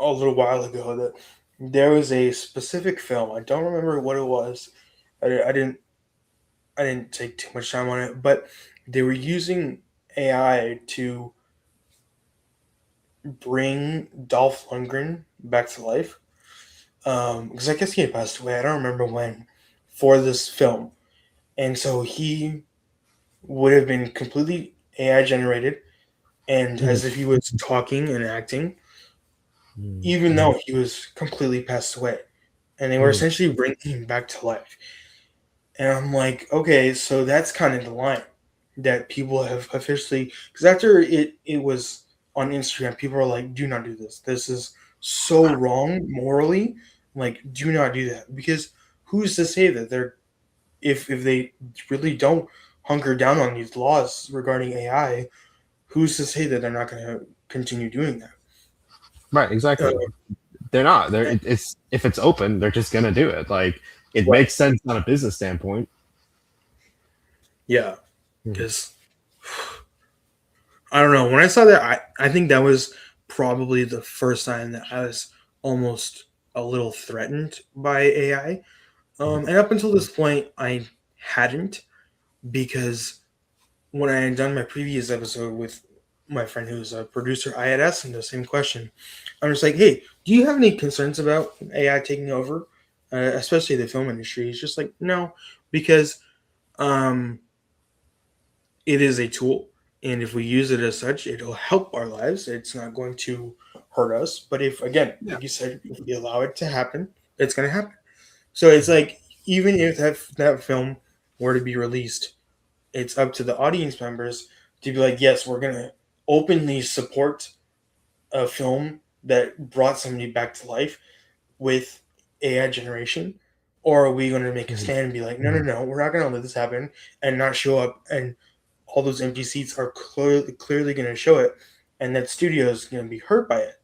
a little while ago that there was a specific film. I don't remember what it was. I didn't I didn't take too much time on it, but they were using AI to bring Dolph Lundgren back to life. Because I guess he had passed away. I don't remember when for this film, and so he would have been completely AI generated, and Mhm. as if he was talking and acting. even though he was completely passed away, and they were Mhm. essentially bringing him back to life. And I'm like, okay, so that's kind of the line that people have officially, because after it was on Instagram, people are like, do not do this. This is so wrong morally. Like, do not do that, because who's to say that they're, if they really don't hunker down on these laws regarding AI, who's to say that they're not going to continue doing that? Right, Uh, exactly. They're not. eh, It's if it's open, they're just gonna do it. Like it right. makes sense on a business standpoint. Yeah. Mhm. Because I don't know. When I saw that, I think that was probably the first time that I was almost a little threatened by AI. And up until this point, I hadn't, because when I had done my previous episode with my friend who's a producer, I had asked him the same question. I'm just like, hey, do you have any concerns about AI taking over, especially the film industry? He's just like, no, because um, it is a tool, and if we use it as such, it'll help our lives. It's not going to hurt us. But if, again, Yeah. like you said, if we allow it to happen, it's going to happen. So it's like, even if that film were to be released, it's up to the audience members to be like, yes, we're going to openly support a film that brought somebody back to life with AI generation, or are we going to make a Mhm. stand and be like, no, no, no, we're not going to let this happen, and not show up, and all those empty seats are clearly going to show it, and that studio is going to be hurt by it.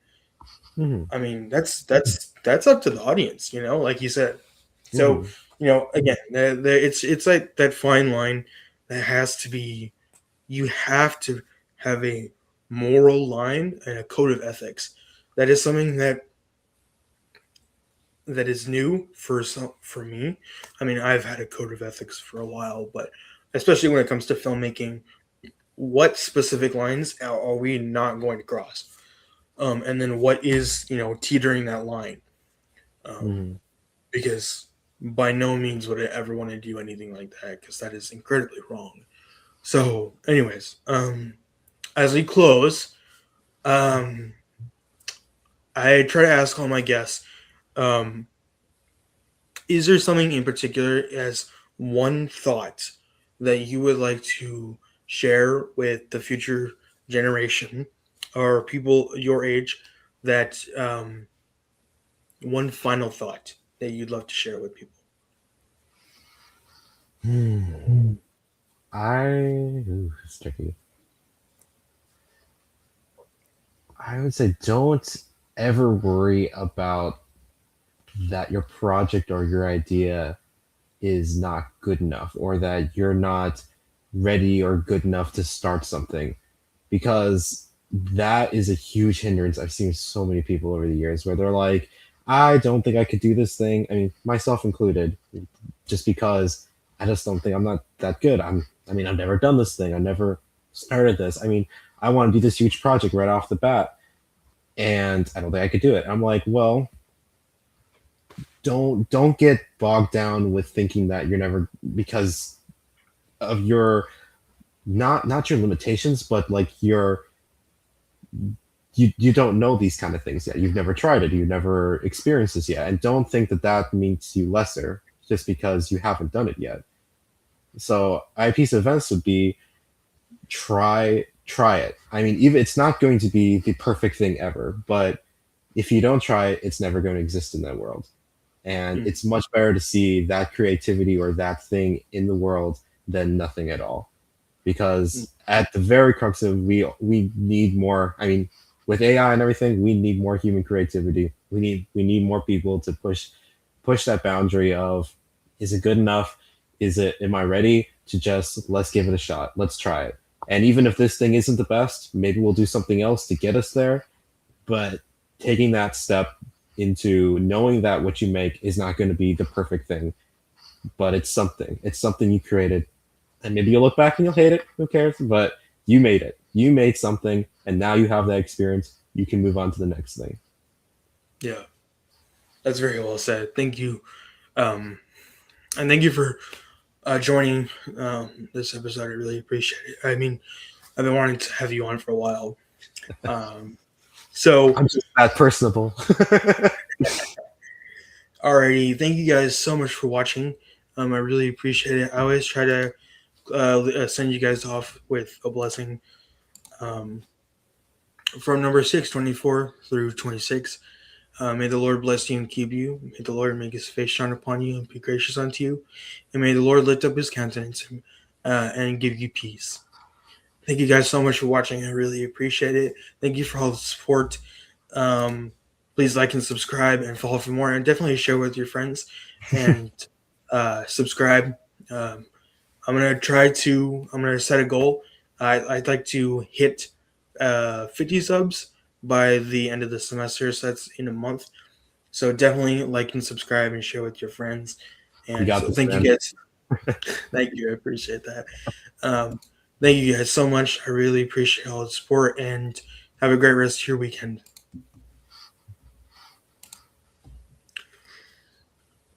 Mhm. I mean, that's up to the audience, like you said. So, Mhm. again, it's like that fine line that has to be. You have to have a moral line and a code of ethics. That is something that is new for me. I mean, I've had a code of ethics for a while, but especially when it comes to filmmaking, what specific lines are we not going to cross? And then what is, teetering that line? Um, Mhm. because by no means would I ever want to do anything like that, because that is incredibly wrong. So, anyways, as we close, um, I try to ask all my guests, um, is there something in particular, as one thought, that you would like to share with the future generation or people your age, that one final thought that you'd love to share with people? Hmm. It's tricky. I would say don't ever worry about that your project or your idea is not good enough or that you're not ready or good enough to start something because that is a huge hindrance. I've seen so many people over the years where they're like, I don't think I could do this thing. I mean, myself included, just because I just don't think I'm not that good. I mean, I've never done this thing. I never started this. I mean, I want to do this huge project right off the bat and I don't think I could do it. I'm like, well, don't get bogged down with thinking that you're never because of your not your limitations, but like you don't know these kind of things yet. You've never tried it. You've never experienced this yet, and don't think that that makes you lesser just because you haven't done it yet. So, a piece of advice would be try it. I mean, even it's not going to be the perfect thing ever, but if you don't try it, it's never going to exist in that world. And Hmm. it's much better to see that creativity or that thing in the world than nothing at all. Because at the very crux of we need more. I mean, with AI and everything, we need more human creativity. We need more people to push that boundary of is it good enough? Is it am I ready to just let's give it a shot. Let's try it. And even if this thing isn't the best, maybe we'll do something else to get us there. But taking that step into knowing that what you make is not going to be the perfect thing, but it's something. It's something you created. And maybe you'll look back and you'll hate it. Who cares? But you made it. You made something, and now you have that experience. You can move on to the next thing. Yeah, that's very well said. Thank you. Um, and thank you for joining this episode. I really appreciate it. I mean, I've been wanting to have you on for a while. Um, So, I'm just that personable. alrighty, thank you guys so much for watching. I really appreciate it. I always try to send you guys off with a blessing. Um, from number 624 through 26. May the Lord bless you and keep you. May the Lord make his face shine upon you and be gracious unto you. And may the Lord lift up his countenance and give you peace. Thank you guys so much for watching. I really appreciate it. Thank you for all the support. Um, Please like and subscribe and follow for more. And definitely share with your friends and subscribe. Um, I'm gonna set a goal. I'd like to hit 50 subs by the end of the semester. So that's in a month. So definitely like and subscribe and share with your friends. You And got so this, thank you man. guys. Thank you. I appreciate that. Um, Thank you guys so much. I really appreciate all the support and have a great rest of your weekend.